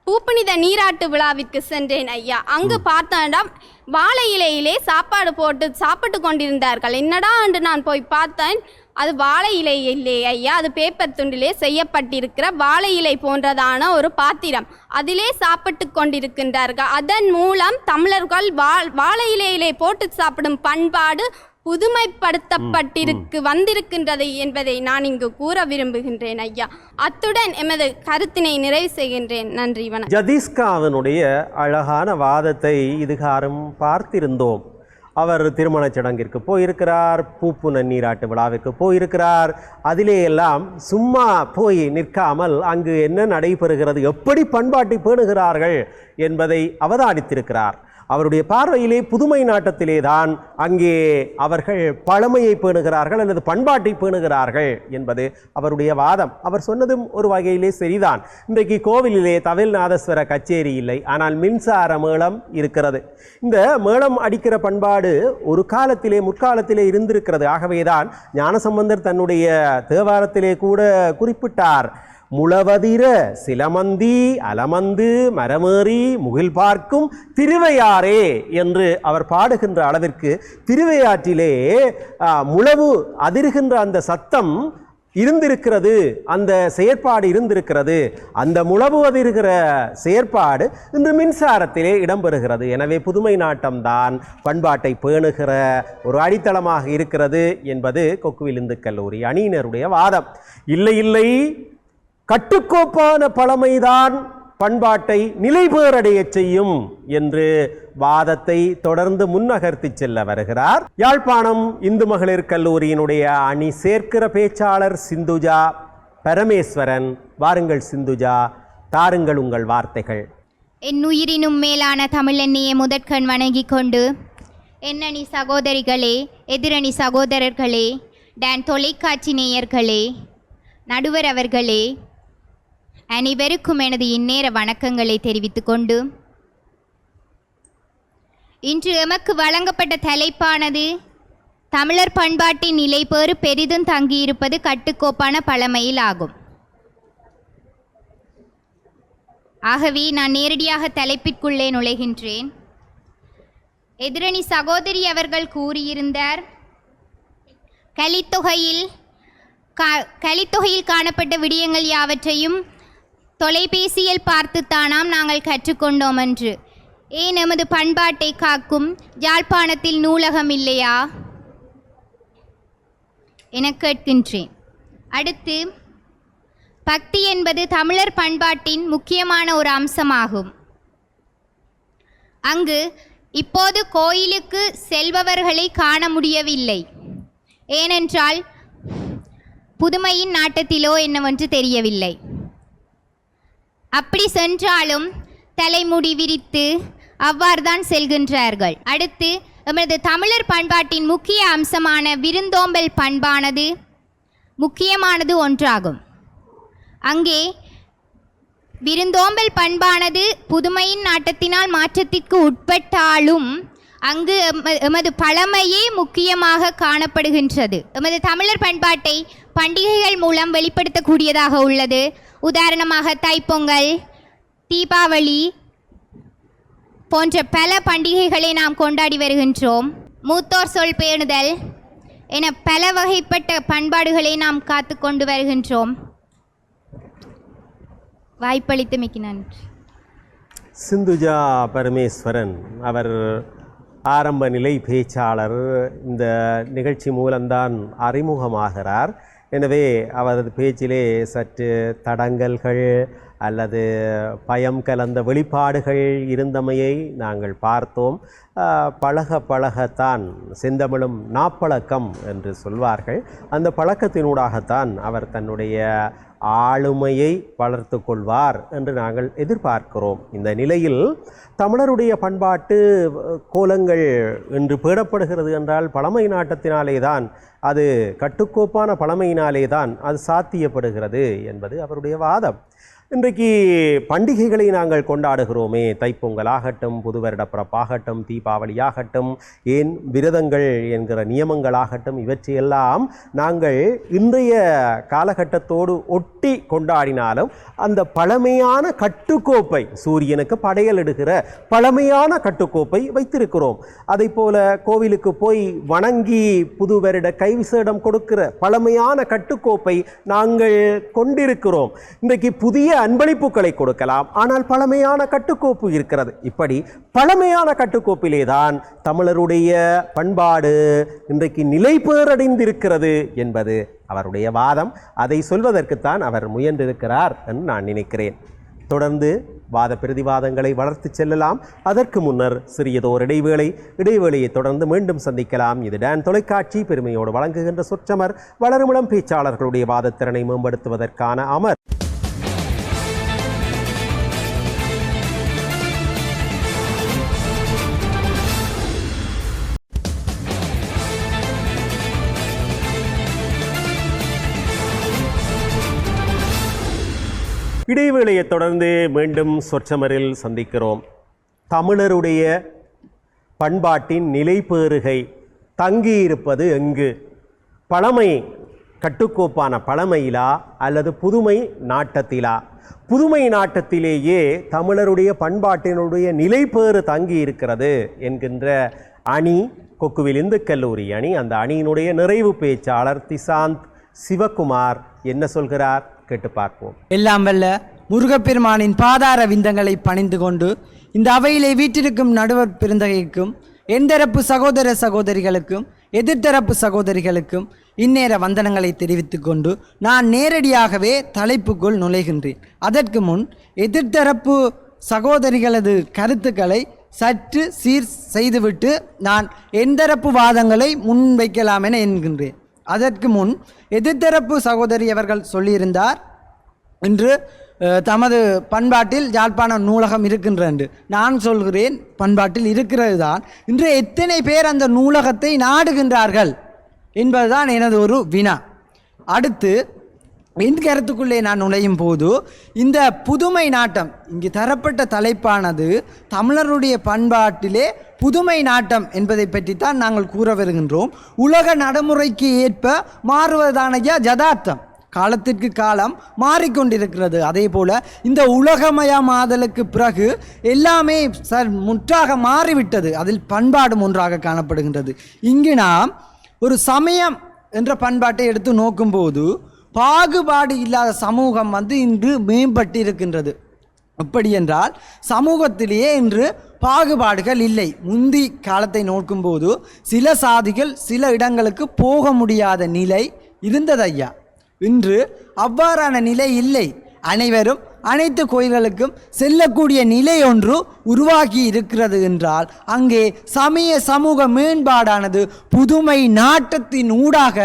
பூப்புனித நீராட்டு விழாவிற்கு சென்றேன் ஐயா. அங்கு பார்த்தேன் வாழை இலையிலே சாப்பாடு போட்டு சாப்பிட்டு கொண்டிருந்தார்கள். என்னடா என்று நான் போய் பார்த்தேன், அது வாழை இலை இல்லை ஐயா, அது பேப்பர் துண்டிலே செய்யப்பட்டிருக்கிற வாழை இலை போன்றதான ஒரு பாத்திரம், அதிலே சாப்பிட்டு கொண்டிருக்கின்றார்கள். அதன் மூலம் தமிழர்கள் வாழை இலையிலே போட்டு சாப்பிடும் பண்பாடு வந்திருக்கின்றது என்பதை நான் இங்கு கூற விரும்புகின்றேன் ஐயா. அத்துடன் எமது கருத்தினை நிறைவு செய்கின்றேன். நன்றி, வணக்கம். ஜதீஸ்காவினுடைய அழகான வாதத்தை இதுகாரும் பார்த்திருந்தோம். அவர் திருமணச் சடங்கிற்கு போயிருக்கிறார், பூப்புன நீராட்டு விழாவிற்கு போயிருக்கிறார். அதிலே எல்லாம் சும்மா போய் நிற்காமல் அங்கு என்ன நடைபெறுகிறது, எப்படி பண்பாட்டை பேணுகிறார்கள் என்பதை அவதானித்திருக்கிறார். அவருடைய பார்வையிலே புதுமை நாட்டத்திலே தான் அங்கே அவர்கள் பழமையை பேணுகிறார்கள் அல்லது பண்பாட்டை பேணுகிறார்கள் என்பது அவருடைய வாதம். அவர் சொன்னதும் ஒரு வகையிலே சரிதான். இன்றைக்கு கோவிலிலே தவில் நாதஸ்வர கச்சேரி இல்லை, ஆனால் மின்சார மேளம் இருக்கிறது. இந்த மேளம் அடிக்கிற பண்பாடு ஒரு காலத்திலே முற்காலத்திலே இருந்திருக்கிறது. ஆகவேதான் ஞானசம்பந்தர் தன்னுடைய தேவாரத்திலே கூட குறிப்பிட்டார், முளவதிர சிலமந்தி அலமந்து மரமேறி முகில் பார்க்கும் திருவையாறே என்று அவர் பாடுகின்ற அளவிற்கு திருவையாற்றிலே முழவு அதிர்கின்ற அந்த சத்தம் இருந்திருக்கிறது, அந்த செயற்பாடு இருந்திருக்கிறது. அந்த முழவு அதிர்கிற செயற்பாடு இன்று மின்சாரத்திலே இடம்பெறுகிறது. எனவே புதுமை நாட்டம்தான் பண்பாட்டை பேணுகிற ஒரு அடித்தளமாக இருக்கிறது என்பது கொக்குவில் இந்து கல்லூரி அணியினருடைய வாதம். இல்லை, கட்டுக்கோப்பான பழமைதான் பண்பாட்டை நிலைபேறடைய செய்யும் என்று வாதத்தை தொடர்ந்து முன்னகர்த்தி செல்ல வருகிறார் யாழ்ப்பாணம் இந்து மகளிர் கல்லூரியினுடைய அணி சேர்க்கிற பேச்சாளர் சிந்துஜா பரமேஸ்வரன். வாருங்கள் சிந்துஜா, தாருங்கள் உங்கள் வார்த்தைகள். என் உயிரினும் மேலான தமிழெண்ணியை முதற்கண் வணங்கி கொண்டு எண்ணணி சகோதரிகளே, எதிரணி சகோதரர்களே, டான் தொலைக்காட்சி நேயர்களே, நடுவர் அவர்களே, அனைவருக்கும் எனது இந்நேர வணக்கங்களை தெரிவித்துக் கொண்டு இன்று எமக்கு வழங்கப்பட்ட தலைப்பானது தமிழர் பண்பாட்டின் நிலைபேறு பெரிதும் தங்கியிருப்பது கட்டுக்கோப்பான பழமையில் ஆகும். ஆகவே நான் நேரடியாக தலைப்பிற்குள்ளே நுழைகின்றேன். எதிரணி சகோதரி அவர்கள் கூறியிருந்தார், கலித்தொகையில் காணப்பட்ட விடயங்கள் யாவற்றையும் தொலைபேசியில் பார்த்துத்தானாம் நாங்கள் கற்றுக்கொண்டோம் என்று. ஏன் எமது பண்பாட்டை காக்கும் யாழ்ப்பாணத்தில் நூலகம் இல்லையா என கேட்கின்றேன். அடுத்து, பக்தி என்பது தமிழர் பண்பாட்டின் முக்கியமான ஒரு அம்சமாகும். அங்கு இப்போது கோயிலுக்கு செல்பவர்களை காண முடியவில்லை. ஏனென்றால் புதுமையின் நாட்டத்திலோ என்னவென்று தெரியவில்லை. அப்படி சென்றாலும் தலைமுடி விரித்து அவ்வாறுதான் செல்கின்றார்கள். அடுத்து, எமது தமிழர் பண்பாட்டின் முக்கிய அம்சமான விருந்தோம்பல் பண்பானது முக்கியமானது ஒன்றாகும். அங்கே விருந்தோம்பல் பண்பானது புதுமையின் நாட்டத்தினால் மாற்றத்திற்கு உட்பட்டாலும் அங்கு எமது பழமையே முக்கியமாக காணப்படுகின்றது. எமது தமிழர் பண்பாட்டை பண்டிகைகள் மூலம் வெளிப்படுத்தக்கூடியதாக உள்ளது. உதாரணமாக தைப்பொங்கல், தீபாவளி போன்ற பல பண்டிகைகளை நாம் கொண்டாடி வருகின்றோம். மூத்தோர் சொல் பேணுதல் என பல வகைப்பட்ட பண்பாடுகளை நாம் காத்து கொண்டு வருகின்றோம். வாய்ப்பளித்தமைக்கு நன்றி. சிந்துஜா பரமேஸ்வரன் அவர் ஆரம்ப நிலை பேச்சாளர். இந்த நிகழ்ச்சி மூலம்தான் அறிமுகமாகிறார். எனவே அவரது பேச்சிலே சற்று தடங்கல்கள் அல்லது பயம் கலந்த வெளிப்பாடுகள் இருந்தமையை நாங்கள் பார்த்தோம். பழகத்தான் செந்தமிழும் நாப்பழக்கம் என்று சொல்வார்கள். அந்த பழக்கத்தினூடாகத்தான் அவர் தன்னுடைய ஆளுமையை வளர்த்து கொள்வார் என்று நாங்கள் எதிர்பார்க்கிறோம். இந்த நிலையில் தமிழருடைய பண்பாட்டு கோலங்கள் என்று பேடப்படுகிறது என்றால் பழமை நாட்டத்தினாலே தான், அது கட்டுக்கோப்பான பழமையினாலே தான் அது சாத்தியப்படுகிறது என்பது அவருடைய வாதம். இன்றைக்கு பண்டிகைகளை நாங்கள் கொண்டாடுகிறோமே, தைப்பொங்கலாகட்டும், புது வருட பிறப்பாகட்டும், தீபாவளியாகட்டும், ஏன் விரதங்கள் என்கிற நியமங்களாகட்டும், இவற்றையெல்லாம் நாங்கள் இன்றைய காலகட்டத்தோடு ஒட்டி கொண்டாடினாலும் அந்த பழமையான கட்டுக்கோப்பை, சூரியனுக்கு படையலிடுகிற பழமையான கட்டுக்கோப்பை வைத்திருக்கிறோம். அதை போல கோவிலுக்கு போய் வணங்கி புது வருட கைவிசேடம் கொடுக்கிற பழமையான கட்டுக்கோப்பை நாங்கள் கொண்டிருக்கிறோம். இன்றைக்கு புதிய அன்பளிப்புகளை கொடுக்கலாம், ஆனால் பழமையான கட்டுக்கோப்பு இருக்கிறது. இப்படி பழமையான கட்டுக்கோப்பிலே தான் தமிழருடைய பண்பாடு இன்றைக்கு நிலைபேறடைந்திருக்கிறது என்பது அவருடைய வாதம். அதை சொல்வதற்குத்தான் அவர் முயன்றிருக்கிறார் என்று நான் நினைக்கிறேன். தொடர்ந்து வாத பிரதிவாதங்களை வளர்த்து செல்லலாம். அதற்கு முன்னர் சிறியதோர் இடைவேளையை தொடர்ந்து மீண்டும் சந்திக்கலாம். இது டான் தொலைக்காட்சி பெருமையோடு வழங்குகின்ற சொற்றமர். வளருமிளம் பேச்சாளர்களுடைய வாதத்திறனை மேம்படுத்துவதற்கான அமர். இடைவேளையை தொடர்ந்து மீண்டும் சொற்றமரில் சந்திக்கிறோம். தமிழருடைய பண்பாட்டின் நிலைபேறுகை தங்கியிருப்பது எங்கு? பழமை கட்டுக்கோப்பான பழமையிலா அல்லது புதுமை நாட்டத்திலா? புதுமை நாட்டத்திலேயே தமிழருடைய பண்பாட்டினுடைய நிலைபேறு தங்கி இருக்கிறது என்கின்ற அணி கொக்குவில் இந்து கல்லூரி அணி. அந்த அணியினுடைய நிறைவு பேச்சாளர் திசாந்த் சிவகுமார் என்ன சொல்கிறார் கேட்டு பார்ப்போம். எல்லாம் வல்ல முருகப்பெருமானின் பாதார விந்தங்களை பணிந்து கொண்டு இந்த அவையிலே வீற்றிருக்கும் நடுவர் பெருந்தகைக்கும் எந்தரப்பு சகோதர சகோதரிகளுக்கும் எதிர்த்தரப்பு சகோதரிகளுக்கும் இந்நேர வந்தனங்களை தெரிவித்துக் கொண்டு நான் நேரடியாகவே தலைப்புக்குள் நுழைகின்றேன். அதற்கு முன் எதிர்த்தரப்பு சகோதரிகளது கருத்துக்களை சற்று சீர் செய்துவிட்டு நான் எந்தரப்பு வாதங்களை முன்வைக்கலாம் என என்கின்றேன். அதற்கு முன் எதிர்த்தரப்பு சகோதரி அவர்கள் சொல்லியிருந்தார், இன்று தமது பண்பாட்டில் யாழ்ப்பாண நூலகம் இருக்கின்றது. நான் சொல்கிறேன், பண்பாட்டில் இருக்கிறது தான். இன்று எத்தனை பேர் அந்த நூலகத்தை நாடுகின்றார்கள் என்பதுதான் எனது ஒரு வினா. அடுத்து, என் கருத்துக்குள்ளே நான் நுழையும் போது இந்த புதுமை நாட்டம் இங்கு தரப்பட்ட தலைப்பானது தமிழருடைய பண்பாட்டிலே புதுமை நாட்டம் என்பதை பற்றித்தான் நாங்கள் கூற வருகின்றோம். உலக நடைமுறைக்கு ஏற்ப மாறுவதானையா யதார்த்தம். காலத்திற்கு காலம் மாறிக்கொண்டிருக்கிறது. அதே போல் இந்த உலகமயமாதலுக்கு பிறகு எல்லாமே முற்றாக மாறிவிட்டது. அதில் பண்பாடும் ஒன்றாக காணப்படுகின்றது. இங்கு நாம் ஒரு சமயம் என்ற பண்பாட்டை எடுத்து நோக்கும்போது பாகுபாடு இல்லாத சமூகம் இன்று மேம்பட்டு இருக்கின்றது. எப்படி என்றால் சமூகத்திலேயே இன்று பாகுபாடுகள் இல்லை. முந்தி காலத்தை நோக்கும்போது சில சாதிகள் சில இடங்களுக்கு போக முடியாத நிலை இருந்தது ஐயா. இன்று அவ்வாறான நிலை இல்லை. அனைவரும் அனைத்து கோயில்களுக்கும் செல்லக்கூடிய நிலை ஒன்று உருவாகி இருக்கிறது என்றால் அங்கே சமூக மேம்பாடானது புதுமை நாட்டத்தின் ஊடாக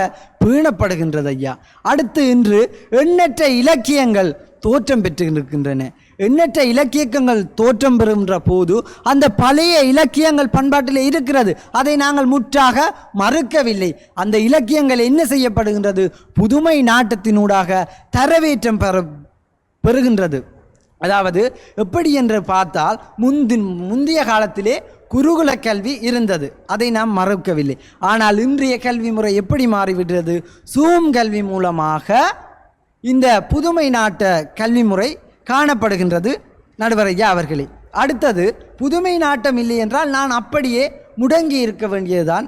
பேணப்படுகின்றது ஐயா. அடுத்து இன்று எண்ணற்ற இலக்கியங்கள் தோற்றம் பெற்று இருக்கின்றன. எண்ணற்ற இலக்கியங்கள் தோற்றம் பெறுகின்ற போது அந்த பழைய இலக்கியங்கள் பண்பாட்டில் இருக்கிறது. அதை நாங்கள் முற்றாக மறுக்கவில்லை. அந்த இலக்கியங்கள் என்ன செய்யப்படுகின்றது? புதுமை நாட்டத்தினூடாக தரவேற்றம் பெறுகின்றது. அதாவது எப்படி என்று பார்த்தால் முந்தைய காலத்திலே குருகுல கல்வி இருந்தது, அதை நாம் மறுக்கவில்லை. ஆனால் இன்றைய கல்வி முறை எப்படி மாறிவிடுகிறது? சூம் கல்வி மூலமாக இந்த புதுமை நாட்ட கல்வி முறை காணப்படுகின்றது நடுவர் ஐயா அவர்களே. அடுத்தது புதுமை நாட்டம் இல்லை என்றால் நான் அப்படியே முடங்கி இருக்க வேண்டியதுதான்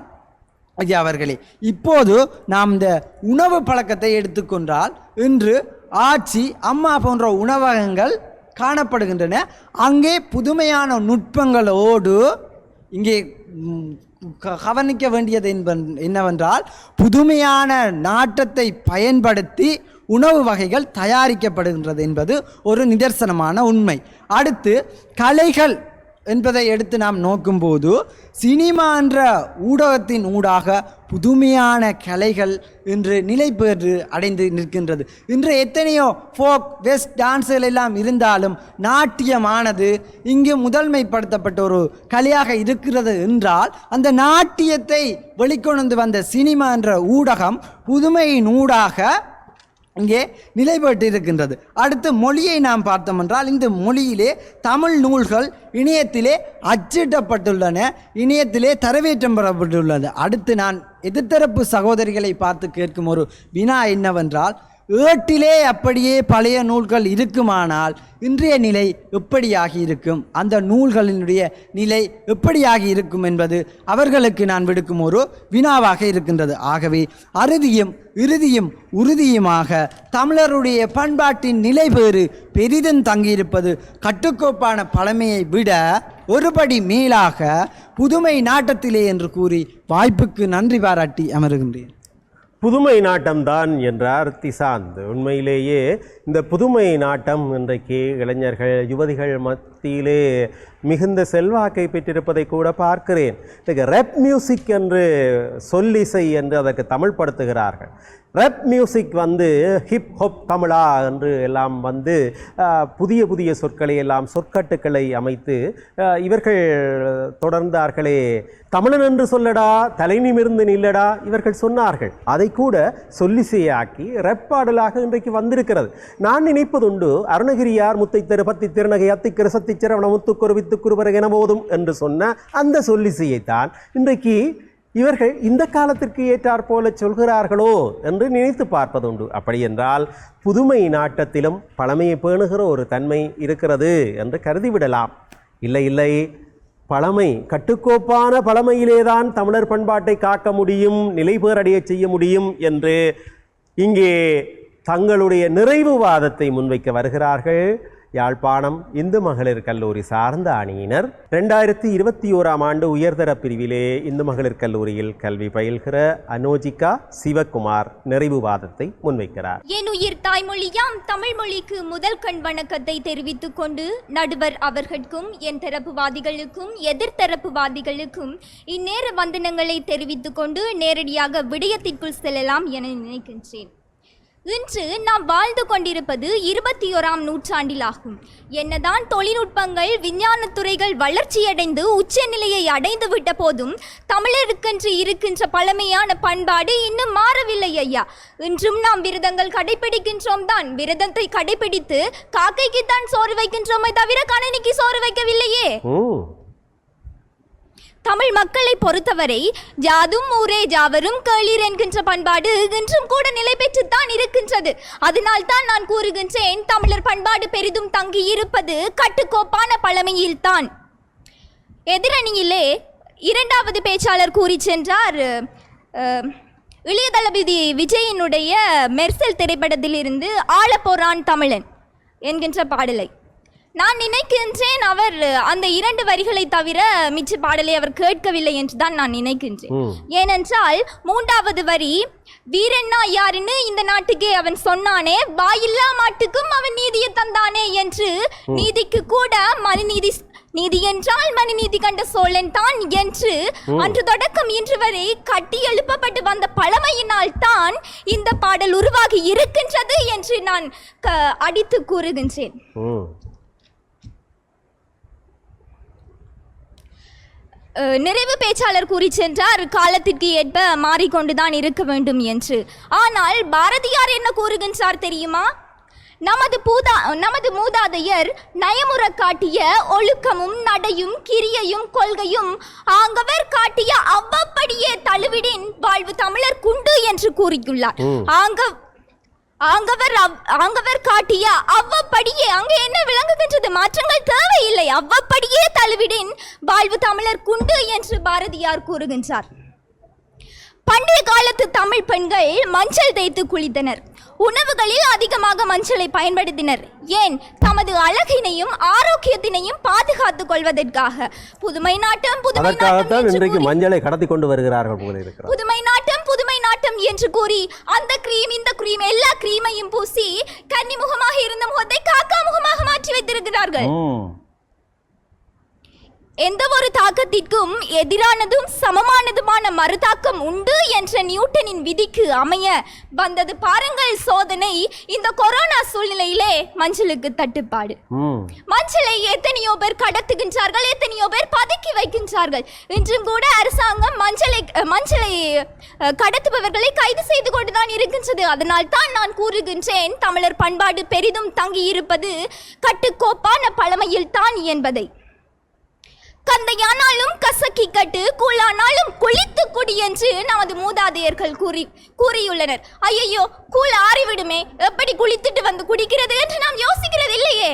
ஐயா அவர்களே. இப்போது நாம் இந்த உணவு பழக்கத்தை எடுத்துக்கொண்டால் இன்று ஆச்சி அம்மா போன்ற உணவகங்கள் காணப்படுகின்றன. அங்கே புதுமையான நுட்பங்களோடு இங்கே கவனிக்க வேண்டியது என்னவென்றால் புதுமையான நாட்டத்தை பயன்படுத்தி உணவு வகைகள் தயாரிக்கப்படுகின்றது என்பது ஒரு நிதர்சனமான உண்மை. அடுத்து கலைகள் என்பதை எடுத்து நாம் நோக்கும்போது சினிமா என்ற ஊடகத்தின் ஊடாக புதுமையான கலைகள் இன்று நிலை பெற்று அடைந்து நிற்கின்றது. இன்று எத்தனையோ ஃபோக் வெஸ்ட் டான்ஸுகள் எல்லாம் இருந்தாலும் நாட்டியமானது இங்கு முதன்மைப்படுத்தப்பட்ட ஒரு கலையாக இருக்கிறது என்றால் அந்த நாட்டியத்தை வெளிக்கொண்டு வந்த சினிமா என்ற ஊடகம் புதுமையின் ஊடாக இங்கே நிலை பெற்று இருக்கின்றது. அடுத்து மொழியை நாம் பார்த்தோம் என்றால் இந்த மொழியிலே தமிழ் நூல்கள் இணையத்திலே அச்சிடப்பட்டுள்ளன, இணையத்திலே தரவேற்றம் பெறப்பட்டுள்ளது. அடுத்து நான் எதிர்த்தரப்பு சகோதரிகளை பார்த்து கேட்கும் ஒரு வினா என்னவென்றால் ஏட்டிலே அப்படியே பழைய நூல்கள் இருக்குமானால் இன்றைய நிலை எப்படியாகி இருக்கும், அந்த நூல்களினுடைய நிலை எப்படியாகி இருக்கும் என்பது அவர்களுக்கு நான் விடுக்கும் ஒரு வினாவாக இருக்கின்றது. ஆகவே அறுதியும் இறுதியும் உறுதியுமாக தமிழருடைய பண்பாட்டின் நிலை வேறு பெரிதும் தங்கியிருப்பது கட்டுக்கோப்பான பழமையை விட ஒருபடி மேலாக புதுமை நாட்டத்திலே என்று கூறி வாய்ப்புக்கு நன்றி பாராட்டி அமருகின்றேன். புதுமை நாட்டம்தான் என்றார் திசாந்த். உண்மையிலேயே இந்த புதுமை நாட்டம் இன்றைக்கு இளைஞர்கள் யுவதிகள் மத்தியிலே மிகுந்த செல்வாக்கை பெற்றிருப்பதை கூட பார்க்கிறேன். இன்றைக்கு ரெப் மியூசிக் என்று சொல்லிசை என்று அதற்கு தமிழ் படுத்துகிறார்கள். ரெப் மியூசிக் ஹிப் ஹொப் தமிழா என்று எல்லாம் புதிய புதிய சொற்களை எல்லாம் சொற்கட்டுக்களை அமைத்து இவர்கள் தொடர்ந்தார்களே. தமிழன் என்று சொல்லடா, தலை நிமிர்ந்து நில்லடா இவர்கள் சொன்னார்கள். அதை கூட சொல்லிசையாக்கி ரெப் பாடலாக இன்றைக்கு வந்திருக்கிறது. நான் நினைப்பதுண்டு அருணகிரியார் முத்தை தெரு பத்தி திருநகை அத்திக்கரு சத்திச்சிரவண முத்துக்குரு வித்துக்குருவர என போதும் என்று சொன்ன அந்த சொல்லிசையைத்தான் இன்றைக்கு இவர்கள் இந்த காலத்திற்கு ஏற்றாற் போல சொல்கிறார்களோ என்று நினைத்து பார்ப்பதுண்டு. அப்படி என்றால் புதுமை நாட்டத்திலும் பழமையை பேணுகிற ஒரு தன்மை இருக்கிறது என்று கருதிவிடலாம். இல்லை இல்லை, பழமை கட்டுக்கோப்பான பழமையிலேதான் தமிழர் பண்பாட்டை காக்க முடியும், நிலைபேறடைய செய்ய முடியும் என்று இங்கே தங்களுடைய நிறைவுவாதத்தை முன்வைக்க வருகிறார்கள் யாழ்ப்பாணம் இந்து மகளிர் கல்லூரி சார்ந்த அணியினர். 2021ஆம் ஆண்டு உயர்தர பிரிவிலே இந்து மகளிர் கல்லூரியில் கல்வி பயில்கிற அனோஜிகா சிவகுமார் நிறைவுவாதத்தை முன்வைக்கிறார். என் உயிர் தாய்மொழியாம் தமிழ் மொழிக்கு முதல் கண் வணக்கத்தை தெரிவித்துக் கொண்டு நடுவர் அவர்களுக்கும் என் தரப்புவாதிகளுக்கும் எதிர்த்தரப்புவாதிகளுக்கும் இந்நேர வந்தனங்களை தெரிவித்துக் கொண்டு நேரடியாக விடயத்திற்குள் செல்லலாம் என நினைக்கின்றேன். இன்று நாம் வாழ்ந்து கொண்டிருப்பது 21ஆம் நூற்றாண்டிலாகும். என்னதான் தொழில்நுட்பங்கள் விஞ்ஞானத்துறைகள் வளர்ச்சியடைந்து உச்சநிலையை அடைந்து விட்ட போதும் தமிழருக்கென்று இருக்கின்ற பழமையான பண்பாடு இன்னும் மாறவில்லை ஐயா. இன்றும் நாம் விரதங்கள் கடைபிடிக்கின்றோம் தான். விரதத்தை கடைபிடித்து காக்கைக்கு தான் சோறு வைக்கின்றோமே தவிர கணனிக்கு சோறு வைக்கவில்லையே. தமிழ் மக்களை பொறுத்தவரை ஜாதும் ஊரே ஜாவரும் கேளீர் என்கின்ற பண்பாடு இன்றும் கூட நிலை பெற்றுத்தான் இருக்கின்றது. அதனால் தான் நான் கூறுகின்றேன், தமிழர் பண்பாடு பெரிதும் தங்கி இருப்பது கட்டுக்கோப்பான பழமையில்தான். எதிரணியிலே இரண்டாவது பேச்சாளர் கூறி சென்றார், இளைய தளபதி விஜயினுடைய மெர்சல் திரைப்படத்திலிருந்து ஆளப்போரான் தமிழன் என்கின்ற பாடலை. நான் நினைக்கின்றேன் அவர் அந்த 2 வரிகளை தவிர மிச்ச பாடலை அவர் கேட்கவில்லை என்று தான் நான் நினைக்கின்றேன். ஏனென்றால் 3வது வரி, வீரண்ணா யாருன்னு இந்த நாட்டுக்கே அவன் சொன்னானே, வாயில்லா மாட்டுக்கும் அவன் நீதியை தந்தானே என்று, நீதிக்கு கூட மனுநீதி, நீதி என்றால் மனுநீதி கண்ட சோழன் தான் என்று அன்று தொடக்கம் இன்று வரை கட்டி எழுப்பப்பட்டு வந்த பழமையினால் தான் இந்த பாடல் உருவாகி இருக்கின்றது என்று நான் அடித்து கூறுகின்றேன். நிறைவு பேச்சாளர் கூறி சென்றார், காலத்திற்கு ஏற்ப மாறிக்கொண்டுதான் இருக்க வேண்டும் என்று. ஆனால் பாரதியார் என்ன கூறுகின்றார் தெரியுமா? நமது மூதாதையர் நயமுற காட்டிய ஒழுக்கமும் நடையும் கிரியையும் கொள்கையும் ஆங்கவர் காட்டிய அவ்வப்படியே தழுவிடின் வாழ்வு தமிழர் குண்டு என்று கூறியுள்ளார். ஆங்கவர் காட்டிய அவ்வப்படியே, அங்கே என்ன விளங்குகின்றது? மாற்றங்கள் தேவையில்லை, அவ்வப்படியே தழுவிடின் வாழ்வு தமிழர் குண்டு என்று பாரதியார் கூறுகின்றார். பண்டைய காலத்து தமிழ் பெண்கள் மஞ்சள் தேய்த்து குளித்தனர். உணவுகளில் அதிகமாக மஞ்சளை பயன்படுத்தினர். ஏன்? தமது அழகினையும் ஆரோக்கியத்தினையும் பாதுகாத்துக் கொள்வதற்காக. புதுமை நாட்டம் மஞ்சளை கடத்தி கொண்டு வருகிறார்கள். புதுமை நாட்டம் என்று கூறி அந்த கிரீம் இந்த கிரீம் எல்லா கிரீமையும் பூசி கன்னி முகமாக இருந்த முகத்தை காக்கா முகமாக மாற்றி வைத்திருக்கிறார்கள். எந்த ஒரு தாக்கத்திற்கும் எதிரானதும் சமமானதுமான மறுதாக்கம் உண்டு என்ற நியூட்டனின் விதிக்கு அமைய வந்தது பாருங்கள் சோதனை. இந்த கொரோனா சூழ்நிலையிலே மஞ்சளுக்கு தட்டுப்பாடு. மஞ்சளை எத்தனையோ பேர் கடத்துகின்றார்கள், எத்தனையோ பேர் பதுக்கி வைக்கின்றார்கள். இன்றும் கூட அரசாங்கம் மஞ்சளை கடத்துபவர்களை கைது செய்து கொண்டுதான் இருக்கின்றது. அதனால் தான் நான் கூறுகின்றேன், தமிழர் பண்பாடு பெரிதும் தங்கி இருப்பது கட்டுக்கோப்பான பழமையில் தான் என்பதை. கந்தையானாலும் கசக்கி கட்டு, கூழானாலும் குளித்து குடி என்று நமது மூதாதையர்கள் கூறியுள்ளனர். ஐயோ, கூழ் ஆறிவிடுமே, எப்படி குளித்துட்டு வந்து குடிக்கிறது என்று நாம் யோசிக்கிறது இல்லையே.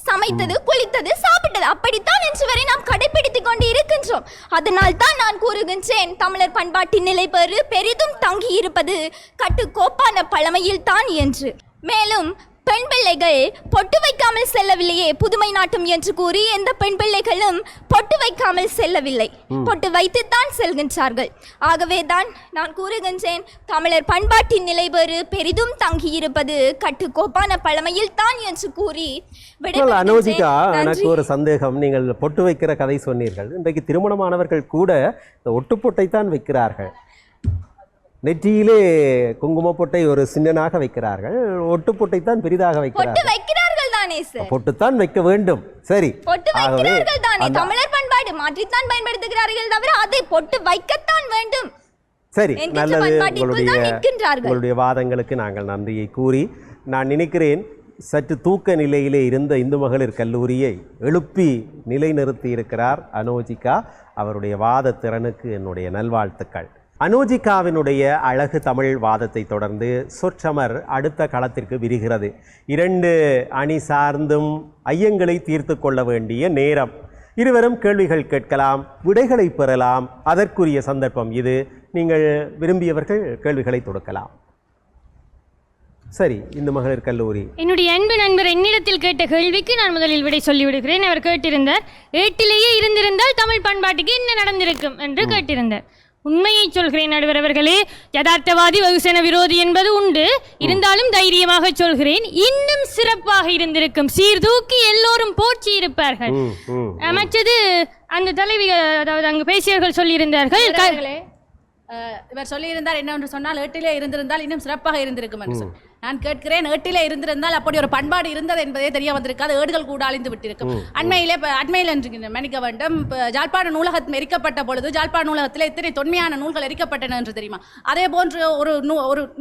சமைத்தது, குளித்தது, சாப்பிட்டது, அப்படித்தான் இன்று வரை நாம் கடைபிடித்துக் கொண்டு இருக்கின்றோம். அதனால் தான் நான் கூறுகின்றேன், தமிழர் பண்பாட்டின் நிலைபெறு பெரிதும் தங்கி இருப்பது கட்டுக்கோப்பான பழமையில் தான் என்று. மேலும் பெண் பிள்ளைகள் பொட்டு வைக்காமல் செல்லவில்லையே புதுமை நாட்டம் என்று கூறி எந்த பெண் பிள்ளைகளும் பொட்டு வைக்காமல் செல்லவில்லை, பொட்டு வைத்துத்தான் செல்கின்றார்கள். ஆகவே தான் நான் கூறுகின்றேன், தமிழர் பண்பாட்டின் நிலைபெறு பெரிதும் தங்கி இருப்பது கட்டுக்கோப்பான பழமையில் தான் என்று கூறி அனோஜிகா, எனக்கு ஒரு சந்தேகம். நீங்கள் பொட்டு வைக்கிற கதை சொன்னீர்கள். இன்றைக்கு திருமணமானவர்கள் கூட இந்த ஒட்டுப்பொட்டை தான் வைக்கிறார்கள். நெற்றியிலே குங்குமப்பொட்டை ஒரு சின்னனாக வைக்கிறார்கள், ஒட்டுப்பொட்டை தான் பெரிதாக வைக்கிறார்கள். பொட்டுத்தான் வைக்க வேண்டும். சரி, தமிழர் பண்பாடு மாற்றித்தான் பயன்படுத்துகிறார்கள் தவிர அதை பொட்டு வைக்கத்தான் வேண்டும். சரி, நல்லது. உங்களுடைய வாதங்களுக்கு நாங்கள் நன்றியை கூறி, நான் நினைக்கிறேன் சற்று தூக்க நிலையிலே இருந்த இந்து மகளிர் கல்லூரியை எழுப்பி நிலைநிறுத்தி இருக்கிறார் அனோஜிகா. அவருடைய வாத திறனுக்கு என்னுடைய நல்வாழ்த்துக்கள். அனோஜிகாவினுடைய அழகு தமிழ் வாதத்தை தொடர்ந்து சொற்றமர் அடுத்த களத்திற்கு விரிகிறது. 2 அணி சார்ந்தும் ஐயங்களை தீர்த்து கொள்ள வேண்டிய நேரம். இருவரும் கேள்விகள் கேட்கலாம், விடைகளை பெறலாம். அதற்குரிய சந்தர்ப்பம் இது. நீங்கள் விரும்பியவர்கள் கேள்விகளை தொடுக்கலாம். சரி, இந்த மகளிர் கல்லூரி. என்னுடைய அன்பு நண்பர் என்னிடத்தில் கேட்ட கேள்விக்கு நான் முதலில் விடை சொல்லிவிடுகிறேன். அவர் கேட்டிருந்தார், ஏட்டிலேயே இருந்திருந்தால் தமிழ் பண்பாட்டுக்கு என்ன நடந்திருக்கும் என்று கேட்டிருந்தார். உண்மையை சொல்கிறேன் நடுவர் அவர்களே, யதார்த்தவாதி வெகுசன விரோதி என்பது உண்டு. இருந்தாலும் தைரியமாக சொல்கிறேன், இன்னும் சிறப்பாக இருந்திருக்கும். சீர்தூக்கி எல்லோரும் போற்றி இருப்பார்கள். மற்றது அந்த தலைவி, அதாவது அங்கு பேசியவர்கள் சொல்லியிருந்தார்கள், இவர் சொல்லியிருந்தார் என்னவென்று சொன்னால், ஏட்டிலே இருந்திருந்தால் இன்னும் சிறப்பாக இருந்திருக்கும் என்று சொல்லி. நான் கேட்கிறேன், ஏட்டிலே இருந்திருந்தால் அப்படி ஒரு பண்பாடு இருந்தது என்பதே தெரிய வந்திருக்காது. ஏடுகள் கூட அழிந்து விட்டிருக்கும். அண்மையில் என்று மன்னிக்க வேண்டும், ஜாழ்ப்பாண நூலகம் எரிக்கப்பட்ட பொழுது ஜாழ்ப்பாண நூலகத்தில் எத்தனை தொன்மையான நூல்கள் எரிக்கப்பட்டன என்று தெரியுமா? அதே போன்று ஒரு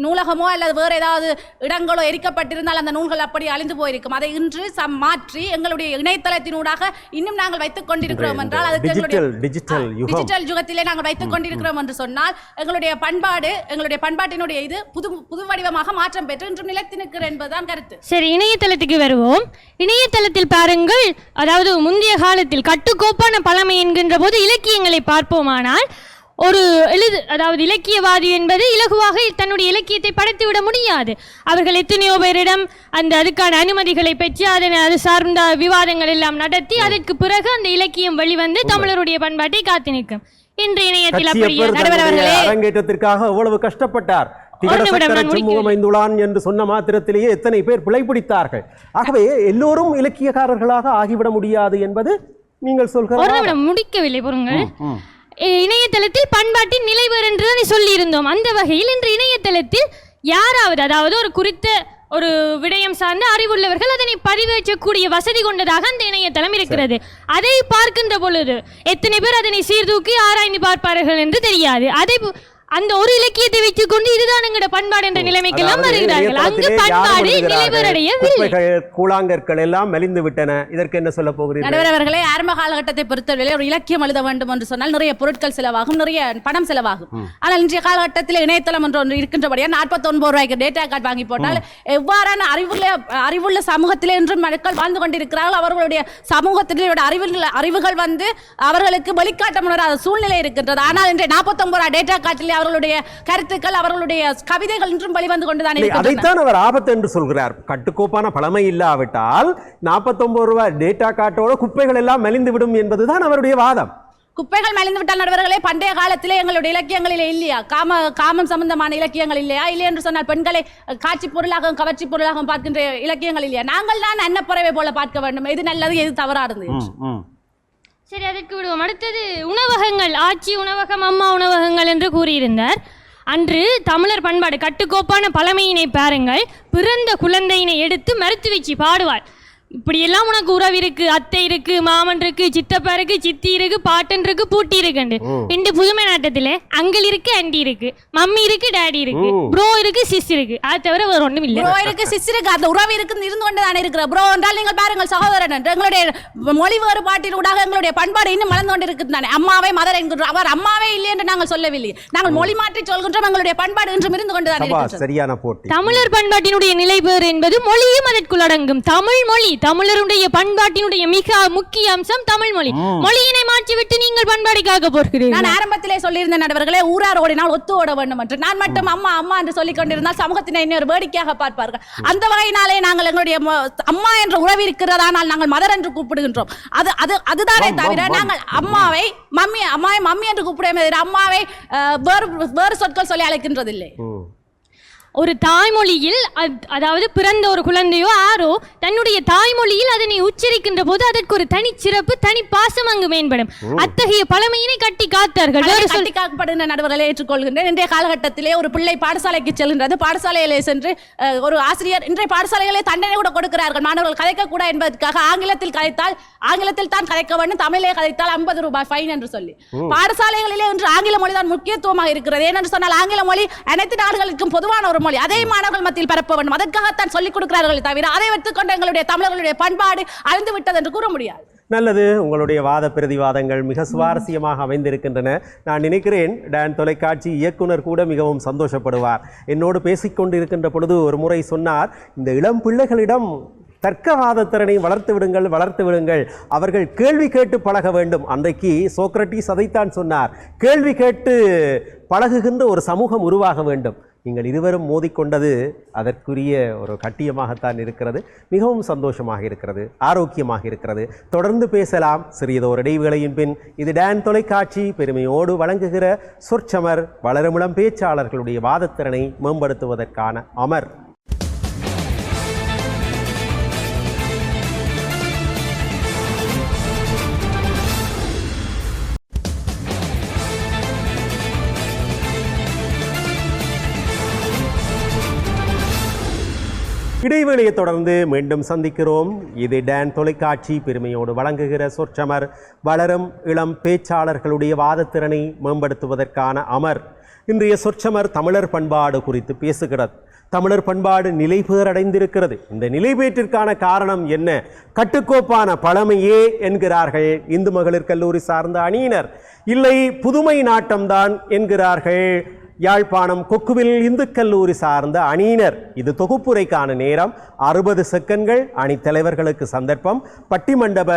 நூலகமோ அல்லது வேறு ஏதாவது இடங்களோ எரிக்கப்பட்டிருந்தால் அந்த நூல்கள் அப்படி அழிந்து போயிருக்கும். அதை இன்று மாற்றி எங்களுடைய இணையதளத்தினூடாக இன்னும் நாங்கள் வைத்துக் கொண்டிருக்கிறோம் என்றால் அதுக்கு டிஜிட்டல் யுகத்திலே நாங்கள் வைத்துக் கொண்டிருக்கிறோம் என்று சொன்னால் எங்களுடைய பண்பாட்டினுடைய இது புது வடிவமாக மாற்றம் பெற்று இன்று நிலைத்து நிற்கிறது என்பதுதான் கருத்து. சரி, இணையதளத்துக்கு வருவோம். இணையதளத்தில் பாருங்கள், அதாவது முந்தைய காலத்தில் கட்டுக்கோப்பான பழமை என்கின்ற போது இலக்கியங்களை பார்ப்போமானால் ஒரு அதாவது இலக்கியவாதி என்பது இலகுவாக தன்னுடைய இலக்கியத்தை படைத்துவிட முடியாது. அவர்கள் எத்தனையோ பேரிடம் அதுக்கான அனுமதிகளை பெற்று அது சார்ந்த விவாதங்கள் எல்லாம் நடத்தி அதற்கு பிறகு அந்த இலக்கியம் வெளிவந்து தமிழருடைய பண்பாட்டை காத்து நிற்கும். இன்று இணையத்தில் அரங்கேற்றத்திற்காக எவ்வளவு கஷ்டப்பட்டார். முகமைந்துளான் என்று சொன்ன மாத்திரத்திலேயே எத்தனை பேர் பிழைப்பிடித்தார்கள். ஆகவே எல்லோரும் இலக்கியக்காரர்களாக ஆகிவிட முடியாது என்பது நீங்கள் சொல்கிற முடிக்கவில்லை. பொருங்கள், இணையதளத்தில் பண்பாட்டின் நிலைவர் என்று சொல்லி இருந்தோம். அந்த வகையில் இன்று இணையதளத்தில் யாராவது, அதாவது ஒரு குறித்த ஒரு விடயம் சார்ந்த அறிவுள்ளவர்கள் அதனை பதிவேற்றக்கூடிய வசதி கொண்டதாக அந்த இணையதளம் இருக்கிறது. அதை பார்க்கின்ற பொழுது எத்தனை பேர் அதனை சீர்தூக்கி ஆராய்ந்து பார்ப்பார்கள் என்று தெரியாது. அதை அந்த ஒரு இலக்கியத்தை வைத்துக் கொண்டு இதுதான் எங்களோட பண்பாடு என்ற நிலைமைக்கெல்லாம் வருகிறார்கள். அங்கு பண்பாடு நிலைவரடையவில்லை. கூழாங்கற்கள் எல்லாம் மெலிந்து விட்டன. இதற்கு என்ன சொல்ல போகிறீர்கள்? அவர்களே, ஆரம்ப காலகட்டத்தை பொறுத்தவரை ஒரு இலக்கியம் எழுத வேண்டும் என்று சொன்னால் நிறைய பொருட்கள் செலவாகும், நிறைய பணம் செலவாகும். ஆனால் இன்றைய காலகட்டத்தில் இணையதளம் என்று ஒன்று இருக்கின்றபடியா 49 ரூபாய்க்கு டேட்டா கார்டு வாங்கி போட்டால் எவ்வாறான அறிவுள்ள சமூகத்திலே இன்று மக்கள் வாழ்ந்து கொண்டிருக்கிறார்கள். அவர்களுடைய சமூகத்திலே அறிவுகள் அவர்களுக்கு வழிகாட்ட முடியாத சூழ்நிலை இருக்கின்றது. ஆனால் இன்றைய 49 ரூபாய் டேட்டா கார்டில் அவர்களுடைய கருத்துக்கள், அவர்களுடைய கவிதைகள் இன்றும் வெளிவந்து கொண்டுதான் இருக்கிறது. அதைத்தான் அவர் ஆபத்து என்று சொல்கிறார். கட்டுக்கோப்பான பழமை இல்லாவிட்டால் 49 ரூபாய் டேட்டா கார்டோட குப்பைகள் எல்லாம் மெலிந்து விடும் என்பதுதான் அவருடைய வாதம். குப்பைகள் மலிந்து விட்டால் நடுவர்களே, பண்டைய காலத்திலே எங்களுடைய இலக்கியங்களிலே இல்லையா காமம் சம்பந்தமான இலக்கியங்கள் இல்லையா? இல்லை என்று சொன்னால் பெண்களை காட்சி பொருளாகவும் கவர்ச்சி பொருளாகவும் பார்க்கின்ற இலக்கியங்கள் இல்லையா? நாங்கள் தான் அன்னப்பறவை போல பார்க்க வேண்டும், எது நல்லது எது தவறானது. சரி, அதற்கு விடுவோம். அடுத்தது உணவகங்கள், ஆட்சி உணவகம், அம்மா உணவகங்கள் என்று கூறியிருந்தார். அன்று தமிழர் பண்பாடு கட்டுக்கோப்பான பழமையினை பாருங்கள். பிறந்த குழந்தையினை எடுத்து மறுத்து வச்சு பாடுவாள். இப்படியெல்லாம் உனக்கு உறவு இருக்கு, அத்தை இருக்கு, மாமன் இருக்கு, சித்தப்பா இருக்கு, சித்தி இருக்கு, பாட்டன் இருக்கு, பூட்டி இருக்கு. இந்த புதுமை நாட்டத்துல அங்கிள் இருக்கு, ஆண்டி இருக்கு, மம்மி இருக்கு, டாடி இருக்கு, ப்ரோ இருக்கு, சிஸ் இருக்கு. அது தவிர வேற ஒண்ணும் இல்ல. ப்ரோ இருக்கு, சிஸ் இருக்கு, அந்த உறவு இருக்கு இருந்து கொண்டுதானே இருக்கிற. ப்ரோ என்றால் நீங்கள் பாருங்கள் சகோதரன் என்று எங்களுடைய மொழி வேறுபாட்டினூடாக எங்களுடைய பண்பாடு இன்னும் வளர்ந்து கொண்டு இருக்குதானே. அம்மாவை மதர் என்கின்றோம், அவர் அம்மாவே இல்லை என்று நாங்கள் சொல்லவில்லை. நாங்கள் மொழி மாற்றி சொல்கின்றோம். எங்களுடைய பண்பாடு இன்றும் இருந்து கொண்டுதானே இருக்கிறது. சரியான போட்டி. தமிழர் பண்பாட்டினுடைய நிலைபேறு என்பது மொழியும் அதற்குள் அடங்கும். தமிழ் மொழி, தமிழருடைய பண்பாட்டினுடைய மிக முக்கிய அம்சம் தமிழ் மொழி. மொழியினை மாற்றிவிட்டு நீங்கள் பண்பாடிக்காக போகிறீர்கள். நான் ஆரம்பத்திலே சொல்லியிருந்த நடுவர்களே, ஊரார் ஓடினால் ஒத்து ஓட வேண்டும் என்று. நான் மட்டும் அம்மா அம்மா என்று சொல்லிக் கொண்டிருந்தால் சமூகத்தினை இன்னொரு வேடிக்கையாக பார்ப்பார்கள். அந்த வகையினாலே நாங்கள் எங்களுடைய அம்மா என்ற உறவு இருக்கிறதானால் நாங்கள் மதர் என்று கூப்பிடுகின்றோம். அதுதானே தவிர நாங்கள் அம்மாவை மம்மி என்று கூப்பிடுவோமே, அம்மாவை வேறு சொற்கள் சொல்லி அழைக்கின்றதில்லை. ஒரு தாய்மொழியில், அதாவது பிறந்த ஒரு குழந்தையோ ஆரோ தன்னுடைய தாய்மொழியில் அதனை உச்சரிக்கின்ற போது அதற்கு ஒரு தனி சிறப்பு, தனி பாசம் அங்கு மேம்படும். அத்தகைய பழமையினை கட்டி காத்தார்கள். கட்டி காக்கப்படுகின்ற நடுவர்களை ஏற்றுக்கொள்கின்றேன். இன்றைய காலகட்டத்திலே ஒரு பிள்ளை பாடசாலைக்கு செல்கின்றது. பாடசாலையிலே சென்று ஒரு ஆசிரியர், இன்றைய பாடசாலைகளே தண்டனை கூட கொடுக்கிறார்கள். மாணவர்கள் கதைக்க கூட என்பதற்காக ஆங்கிலத்தில் தான் கதைக்க வேண்டும், தமிழே கதைத்தால் 50 ரூபாய் ஃபைன் என்று சொல்லி. பாடசாலைகளிலே இன்று ஆங்கில மொழி தான் முக்கியத்துவமாக இருக்கிறது. ஏனென்று சொன்னால் ஆங்கில மொழி அனைத்து நாடுகளுக்கும் பொதுவான ஒரு மொழி. அதே மாணவர்கள் மத்தியில் பரப்ப வேண்டும். அதற்காகத்தான் சொல்லிக் கொடுக்கிறார்கள் தவிர அதை வைத்துக்கொண்டு எங்களுடைய தமிழர்களுடைய பண்பாடு அழிந்து விட்டது என்று கூற முடியாது. நல்லது. உங்களுடைய வாத பிரதிவாதங்கள் மிக சுவாரஸ்யமாக அமைந்திருக்கின்றன. நான் நினைக்கிறேன் டான் தொலைக்காட்சி இயக்குனர் கூட மிகவும் சந்தோஷப்படுவார். என்னோடு பேசிக்கொண்டிருக்கின்ற பொழுது ஒரு முறை சொன்னார், இந்த இளம் பிள்ளைகளிடம் தர்க்கவாத திறனை வளர்த்து விடுங்கள், அவர்கள் கேள்வி கேட்டு பழக வேண்டும். அன்றைக்கு சோக்ரட்டிஸ் அதைத்தான் சொன்னார், கேள்வி கேட்டு பழகுகின்ற ஒரு சமூகம் உருவாக வேண்டும். நீங்கள் இருவரும் மோதிக்கொண்டது அதற்குரிய ஒரு கட்டியமாகத்தான் இருக்கிறது. மிகவும் சந்தோஷமாக இருக்கிறது, ஆரோக்கியமாக இருக்கிறது. தொடர்ந்து பேசலாம் சிறியதோர் இடைவேளையின் பின். இது டான் தொலைக்காட்சி பெருமையோடு வழங்குகிற சொற்சமர், வளருமிளம் பேச்சாளர்களுடைய வாதத்திறனை மேம்படுத்துவதற்கான அமர். இடைவேளையை தொடர்ந்து மீண்டும் சந்திக்கிறோம். இது டான் தொலைக்காட்சி பெருமையோடு வழங்குகிற சொற்றமர். வளரும் இளம் பேச்சாளர்களுடைய வாதத்திறனை மேம்படுத்துவதற்கான அமர். இன்றைய சொற்றமர் தமிழர் பண்பாடு குறித்து பேசுகிறது. தமிழர் பண்பாடு நிலைபேறடைந்திருக்கிறது. இந்த நிலைபேற்றிற்கான காரணம் என்ன? கட்டுக்கோப்பான பழமையே என்கிறார்கள் இந்து மகளிர் கல்லூரி சார்ந்த அணியினர். இல்லை, புதுமை நாட்டம்தான் என்கிறார்கள் யாழ்ப்பாணம் கொக்குவில் இந்து கல்லூரி சார்ந்த அணியினர். இது தொகுப்புரைக்கான நேரம். 60 செகண்ட்கள். அணித்தலைவர்களுக்கு சந்தர்ப்பம். பட்டிமண்டப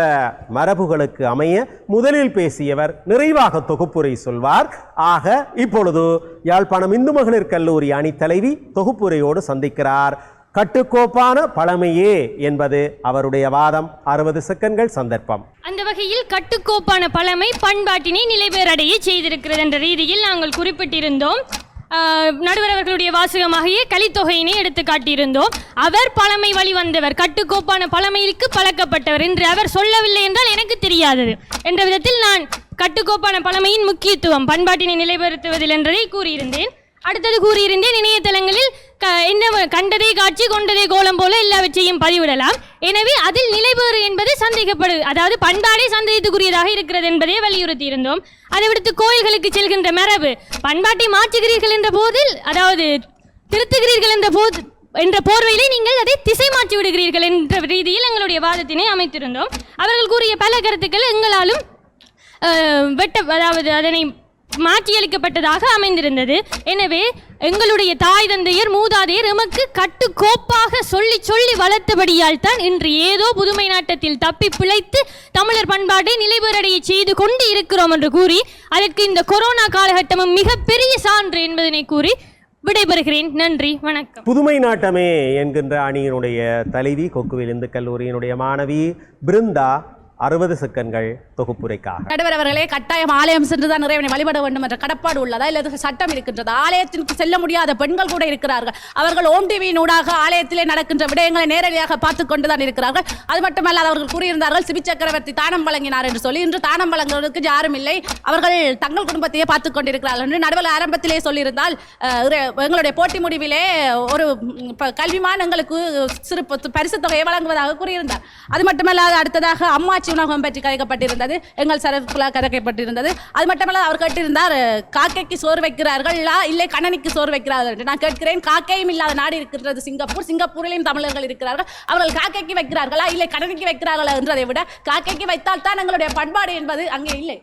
மரபுகளுக்கு அமைய முதலில் பேசியவர் நிறைவாக தொகுப்புரை சொல்வார். ஆக இப்பொழுது யாழ்ப்பாணம் இந்து மகளிர் கல்லூரி அணித்தலைவி தொகுப்புரையோடு சந்திக்கிறார். கட்டுக்கோப்பான பழமையே என்பது அவருடைய வாதம். 60 செகண்ட்கள் சந்தர்ப்பம். அந்த வகையில் கட்டுக்கோப்பான பழமை பண்பாட்டினை நிலைபெறடைய செய்திருக்கிறது என்ற ரீதியில் நாங்கள் குறிப்பிட்டிருந்தோம். நடுவர் அவர்களுடைய வாசகமாகிய கலித்தொகையினை எடுத்து காட்டியிருந்தோம். அவர் பழமை வழி வந்தவர், கட்டுக்கோப்பான பழமைக்கு பழக்கப்பட்டவர் என்று அவர் சொல்லவில்லை என்றால் எனக்கு தெரியாதது என்ற விதத்தில் நான் கட்டுக்கோப்பான பழமையின் முக்கியத்துவம் பண்பாட்டினை நிலைபெறுத்துவதில் என்றதை கூறியிருந்தேன். அடுத்தது கூறியிருந்தேன், இணையதளங்களில் என்ன கண்டதே காட்சி கொண்டதே கோலம் போல எல்லாவற்றையும் பதிவிடலாம். எனவே அதில் நிலைபெறு என்பது அதாவது பண்பாடே சந்தேகத்துக்குரியதாக இருக்கிறது என்பதை வலியுறுத்தி இருந்தோம். அதை விடுத்து கோயில்களுக்கு செல்கின்ற மரபு, பண்பாட்டை மாற்றுகிறீர்கள் என்ற போதில், அதாவது திருத்துகிறீர்கள் என்ற போர்வையிலே நீங்கள் அதை திசை மாற்றி விடுகிறீர்கள் என்ற ரீதியில் எங்களுடைய வாதத்தினை அமைத்திருந்தோம். அவர்கள் கூறிய பல கருத்துக்கள் எங்களாலும் அதாவது அதனை மாற்றியளிக்கப்பட்டதாக அமைந்திருந்தது. எனவே எங்களுடைய தாய் தந்தையர் மூதாதையர் எமக்கு கட்டுக்கோப்பாக சொல்லி சொல்லி வளர்த்தபடியால் தான் இன்று ஏதோ புதுமை நாட்டத்தில் தப்பி பிழைத்து தமிழர் பண்பாட்டை நிலைபெறடைய செய்து கொண்டு இருக்கிறோம் என்று கூறி, அதற்கு இந்த கொரோனா காலகட்டமும் மிகப்பெரிய சான்று என்பதனை கூறி விடைபெறுகிறேன். நன்றி, வணக்கம். புதுமை நாட்டமே என்கின்ற அணியினுடைய தலைவி, கொக்குவில் இந்து கல்லூரியினுடைய மாணவி பிருந்தா. 60 செகண்ட்கள் தொகுப்புரைக்காக. நடுவர் அவர்களே, கட்டாயம் ஆலயம் சென்றுதான் இறைவனை வழிபட வேண்டும் என்ற கடப்பாடு உள்ளதா இல்லது சட்டம் இருக்கின்றது? ஆலயத்திற்கு செல்ல முடியாத பெண்கள் கூட இருக்கிறார்கள். அவர்கள் ஓம் டிவியின் ஊடாக ஆலயத்திலே நடக்கின்ற விடயங்களை நேரடியாக பார்த்துக் கொண்டுதான் இருக்கிறார்கள். அது மட்டுமல்லாது அவர்கள் கூறியிருந்தார்கள் சிபி சக்கரவர்த்தி தானம் வழங்கினார் என்று சொல்லி. இன்று தானம் வழங்குவதற்கு யாரும் இல்லை, அவர்கள் தங்கள் குடும்பத்தையே பார்த்துக் கொண்டிருக்கிறார்கள் என்று நடுவர் ஆரம்பத்திலே சொல்லியிருந்தால், எங்களுடைய போட்டி முடிவிலே ஒரு கல்விமான் எங்களுக்கு சிறு பரிசு தொகையை வழங்குவதாக கூறியிருந்தார். அது மட்டுமல்லாது அடுத்ததாக அம்மாச்சி உணவகம் பற்றி கதைக்கப்பட்டிருந்தது, எங்கள் சரக்குலா கதைக்கப்பட்டிருந்தது. அது மட்டுமல்ல அவர் கேட்டிருந்தார், காக்கைக்கு சோறு வைக்கிறார்களா இல்லை கணனிக்கு சோறு வைக்கிறார்கள் என்று. நான் கேட்கிறேன், காக்கையும் இல்லாத நாடு இருக்கின்றது சிங்கப்பூர். சிங்கப்பூரிலும் தமிழர்கள் இருக்கிறார்கள். அவர்கள் காக்கைக்கு வைக்கிறார்களா இல்லை கணனிக்கு வைக்கிறார்களா என்றதை விட காக்கைக்கு வைத்தால் தான் எங்களுடைய பண்பாடு என்பது அங்கே இல்லை.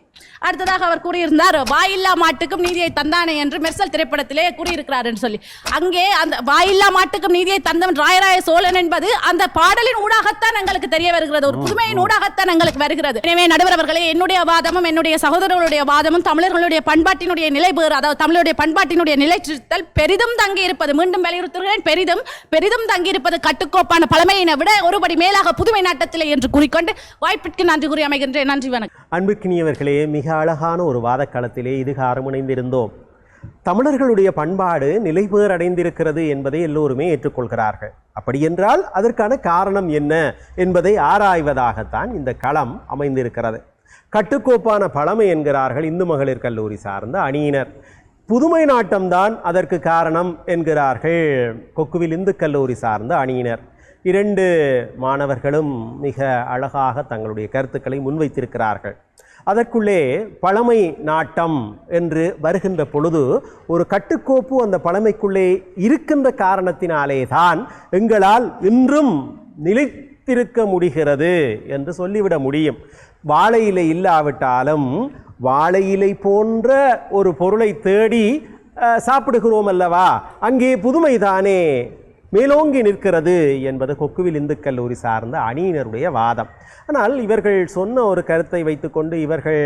அடுத்ததாக அவர் கூறியிருந்தார், வாயில்லா மாட்டுக்கும் நீதியை தந்தானே என்று மெர்சல் திரைப்படத்திலே கூறியிருக்கிறார் என்று சொல்லி. அங்கே அந்த வாயில்லா மாட்டுக்கும் நீதியை தந்தவன் ராயராய சோழன் என்பது அந்த பாடலின் ஊடாகத்தான் எங்களுக்கு தெரிய வருகிறது, ஒரு புதுமையின் ஊடாகத்தான் எங்களுக்கு வருகிறது. எனவே நடுவர் அவர்களே, என்னுடைய வாதமும் என்னுடைய சகோதரர்களுடைய வாதமும் தமிழர்களுடைய பண்பாட்டினுடைய நிலைபெறு, அதாவது தமிழருடைய பண்பாட்டினுடைய நிலைச்சிருத்தல் பெரிதும் தங்கி இருப்பது, மீண்டும் வலியுறுத்துகிறேன், பெரிதும் தங்கி இருப்பது கட்டுக்கோப்பான பழமையினை விட ஒருபடி மேலாக புதுமை நாட்டத்திலே என்று கூறிக்கொண்டு வாய்ப்பிற்கு நன்றி கூறி அமைகின்றேன். நன்றி, வணக்கம். அன்புக்கினியவர்களே, மிக அழகான ஒரு வாதக்களத்திலே இதுகாரம் இணைந்திருந்தோம். தமிழர்களுடைய பண்பாடு நிலைபேறடைந்திருக்கிறது என்பதை எல்லோருமே ஏற்றுக்கொள்கிறார்கள். அப்படி என்றால் அதற்கான காரணம் என்ன என்பதை ஆராய்வதாகத்தான் இந்த களம் அமைந்திருக்கிறது. கட்டுக்கோப்பான பழமை என்கிறார்கள் இந்து மகளிர் கல்லூரி சார்ந்த அணியினர். புதுமை நாட்டம்தான் அதற்கு காரணம் என்கிறார்கள் கொக்குவில் இந்து கல்லூரி சார்ந்த அணியினர். 2 மாணவர்களும் மிக அழகாக தங்களுடைய கருத்துக்களை முன்வைத்திருக்கிறார்கள். அதற்குள்ளே பழமை நாட்டம் என்று வருகின்ற பொழுது ஒரு கட்டுக்கோப்பு அந்த பழமைக்குள்ளே இருக்கின்ற காரணத்தினாலே தான் எங்களால் இன்றும் நிலைத்திருக்க முடிகிறது என்று சொல்லிவிட முடியும். வாழை இலை இல்லாவிட்டாலும் வாழை இலை போன்ற ஒரு பொருளை தேடி சாப்பிடுகிறோம் அல்லவா, அங்கே புதுமைதானே மேலோங்கி நிற்கிறது என்பது கொக்குவில் இந்து கல்லூரி சார்ந்த அணியினருடைய வாதம். ஆனால் இவர்கள் சொன்ன ஒரு கருத்தை வைத்துக்கொண்டு இவர்கள்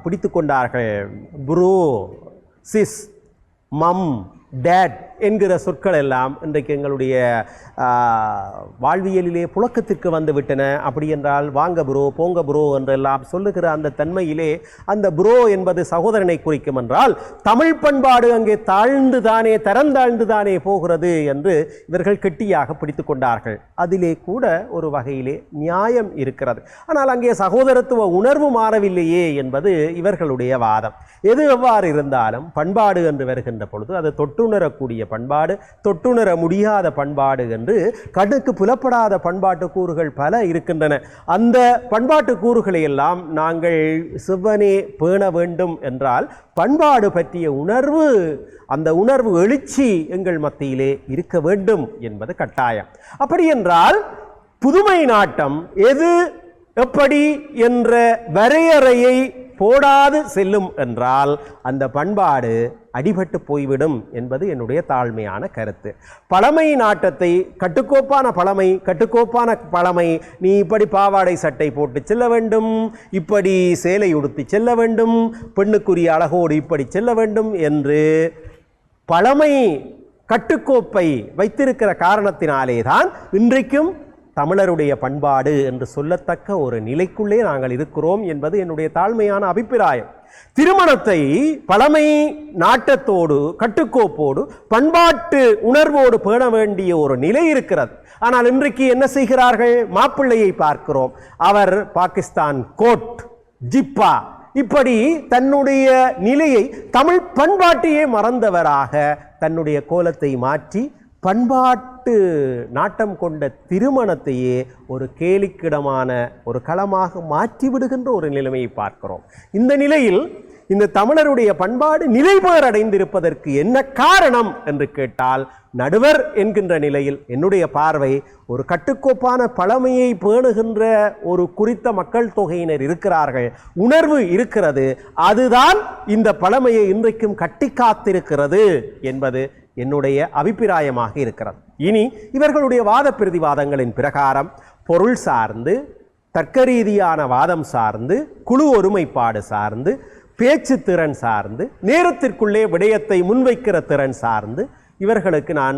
பிடித்து கொண்டார்கள். ப்ரோ, சிஸ், மம், டேட் என்கிற சொற்கள் எல்லாம் இன்றைக்கு எங்களுடைய வாழ்வியலிலே புழக்கத்திற்கு வந்து விட்டன. அப்படி என்றால் வாங்க ப்ரோ, போங்க ப்ரோ என்றெல்லாம் சொல்லுகிற அந்த தன்மையிலே அந்த ப்ரோ என்பது சகோதரனை குறிக்கும் என்றால் தமிழ் பண்பாடு அங்கே தாழ்ந்துதானே, தரந்தாழ்ந்துதானே போகிறது என்று இவர்கள் கெட்டியாக பிடித்து கொண்டார்கள். அதிலே கூட ஒரு வகையிலே நியாயம் இருக்கிறது. ஆனால் அங்கே சகோதரத்துவ உணர்வு மாறவில்லையே என்பது இவர்களுடைய வாதம். எது எவ்வாறு இருந்தாலும் பண்பாடு என்று வருகின்ற பொழுது அது தொற்று தொட்டுணரக்கூடிய பண்பாடு, தொட்டுணர முடியாத பண்பாடு என்று கண்ணுக்கு புலப்படாத பண்பாட்டு கூறுகள் பல இருக்கின்றன. அந்த பண்பாட்டு கூறுகளை எல்லாம் நாங்கள் செவ்வனே பேண வேண்டும் என்றால் பண்பாடு பற்றிய உணர்வு, அந்த உணர்வு எழுச்சி எங்கள் மத்தியிலே இருக்க வேண்டும் என்பது கட்டாயம். அப்படி என்றால் புதுமை நாட்டம் எது எப்படி என்ற வரையறையை போடாது செல்லும் என்றால் அந்த பண்பாடு அடிபட்டு போய்விடும் என்பது என்னுடைய தாழ்மையான கருத்து. பழமை நாட்டத்தை கட்டுக்கோப்பான பழமை, நீ இப்படி பாவாடை சட்டை போட்டு செல்ல வேண்டும், இப்படி சேலை உடுத்தி செல்ல வேண்டும், பெண்ணுக்குரிய அழகோடு இப்படி செல்ல வேண்டும் என்று பழமை கட்டுக்கோப்பை வைத்திருக்கிற காரணத்தினாலே தான் இன்றைக்கும் தமிழருடைய பண்பாடு என்று சொல்லத்தக்க ஒரு நிலைக்குள்ளே நாங்கள் இருக்கிறோம் என்பது என்னுடைய தாழ்மையான அபிப்பிராயம். திருமணத்தை பழமை நாட்டத்தோடு கட்டுக்கோப்போடு பண்பாட்டு உணர்வோடு பேண வேண்டிய ஒரு நிலை இருக்கிறது. ஆனால் இன்றைக்கு என்ன செய்கிறார்கள்? மாப்பிள்ளையை பார்க்கிறோம், அவர் பாகிஸ்தான் கோட், ஜிப்பா, இப்படி தன்னுடைய நிலையை தமிழ் பண்பாட்டையே மறந்தவராக தன்னுடைய கோலத்தை மாற்றி பண்பாட்டு நாட்டம் கொண்ட திருமணத்தையே ஒரு கேலிக்கிடமான ஒரு களமாக மாற்றி விடுகின்ற ஒரு நிலைமையை பார்க்கிறோம். இந்த நிலையில் இந்த தமிழருடைய பண்பாடு நிலைபெறடைந்திருப்பதற்கு என்ன காரணம் என்று கேட்டால், நடுவர் என்கின்ற நிலையில் என்னுடைய பார்வை ஒரு கட்டுக்கோப்பான பழமையை பேணுகின்ற ஒரு குறித்த மக்கள் தொகையினர் இருக்கிறார்கள், உணர்வு இருக்கிறது. அதுதான் இந்த பழமையை இன்றைக்கும் கட்டி காத்திருக்கிறது என்பது என்னுடைய அபிப்பிராயமாக இருக்கிறது. இனி இவர்களுடைய வாத பிரதிவாதங்களின் பிரகாரம் பொருள் சார்ந்து, தர்க்க ரீதியான வாதம் சார்ந்து, குழு ஒருமைப்பாடு சார்ந்து, பேச்சு திறன் சார்ந்து, நேரத்திற்குள்ளே விடயத்தை முன்வைக்கிற திறன் சார்ந்து இவர்களுக்கு நான்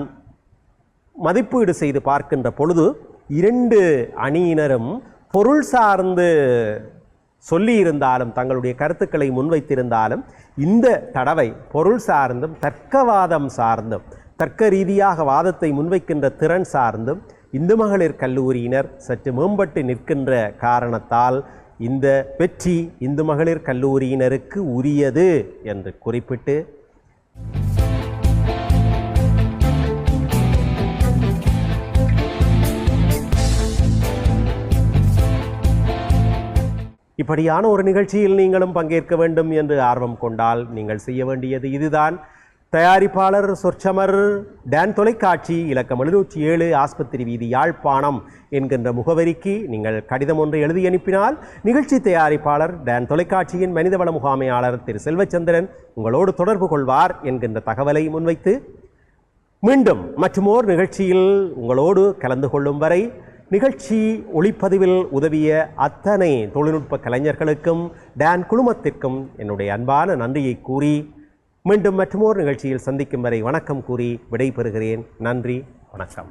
மதிப்பீடு செய்து பார்க்கின்ற பொழுது இரண்டு அணியினரும் பொருள் சார்ந்து சொல்லியிருந்தாலும் தங்களுடைய கருத்துக்களை முன்வைத்திருந்தாலும் இந்த தடவை பொருள் சார்ந்தும் தர்க்கவாதம் சார்ந்தும் தர்க்க ரீதியாக வாதத்தை முன்வைக்கின்ற திறன் சார்ந்தும் இந்து மகளிர் கல்லூரியினர் சற்று மேம்பட்டு நிற்கின்ற காரணத்தால் இந்த வெற்றி இந்து மகளிர் கல்லூரியினருக்கு உரியது என்று குறிப்பிட்டு இப்படியான ஒரு நிகழ்ச்சியில் நீங்களும் பங்கேற்க வேண்டும் என்று ஆர்வம் கொண்டால் நீங்கள் செய்ய வேண்டியது இதுதான். தயாரிப்பாளர் சொற்சமர் டான் தொலைக்காட்சி, இலக்கம் 707, ஆஸ்பத்திரி வீதி, யாழ்ப்பாணம் என்கின்ற முகவரிக்கு நீங்கள் கடிதம் ஒன்று எழுதி அனுப்பினால் நிகழ்ச்சி தயாரிப்பாளர் டான் தொலைக்காட்சியின் மனிதவள முகாமையாளர் திரு செல்வச்சந்திரன் உங்களோடு தொடர்பு கொள்வார் என்கின்ற தகவலை முன்வைத்து மீண்டும் மற்றுமோர் நிகழ்ச்சியில் உங்களோடு கலந்து கொள்ளும் வரை நிகழ்ச்சி ஒளிப்பதிவில் உதவிய அத்தனை தொழில்நுட்ப கலைஞர்களுக்கும் டான் குழுமத்திற்கும் என்னுடைய அன்பான நன்றியை கூறி மீண்டும் மற்றுமோர் நிகழ்ச்சியில் சந்திக்கும் வரை வணக்கம் கூறி விடைபெறுகிறேன். நன்றி, வணக்கம்.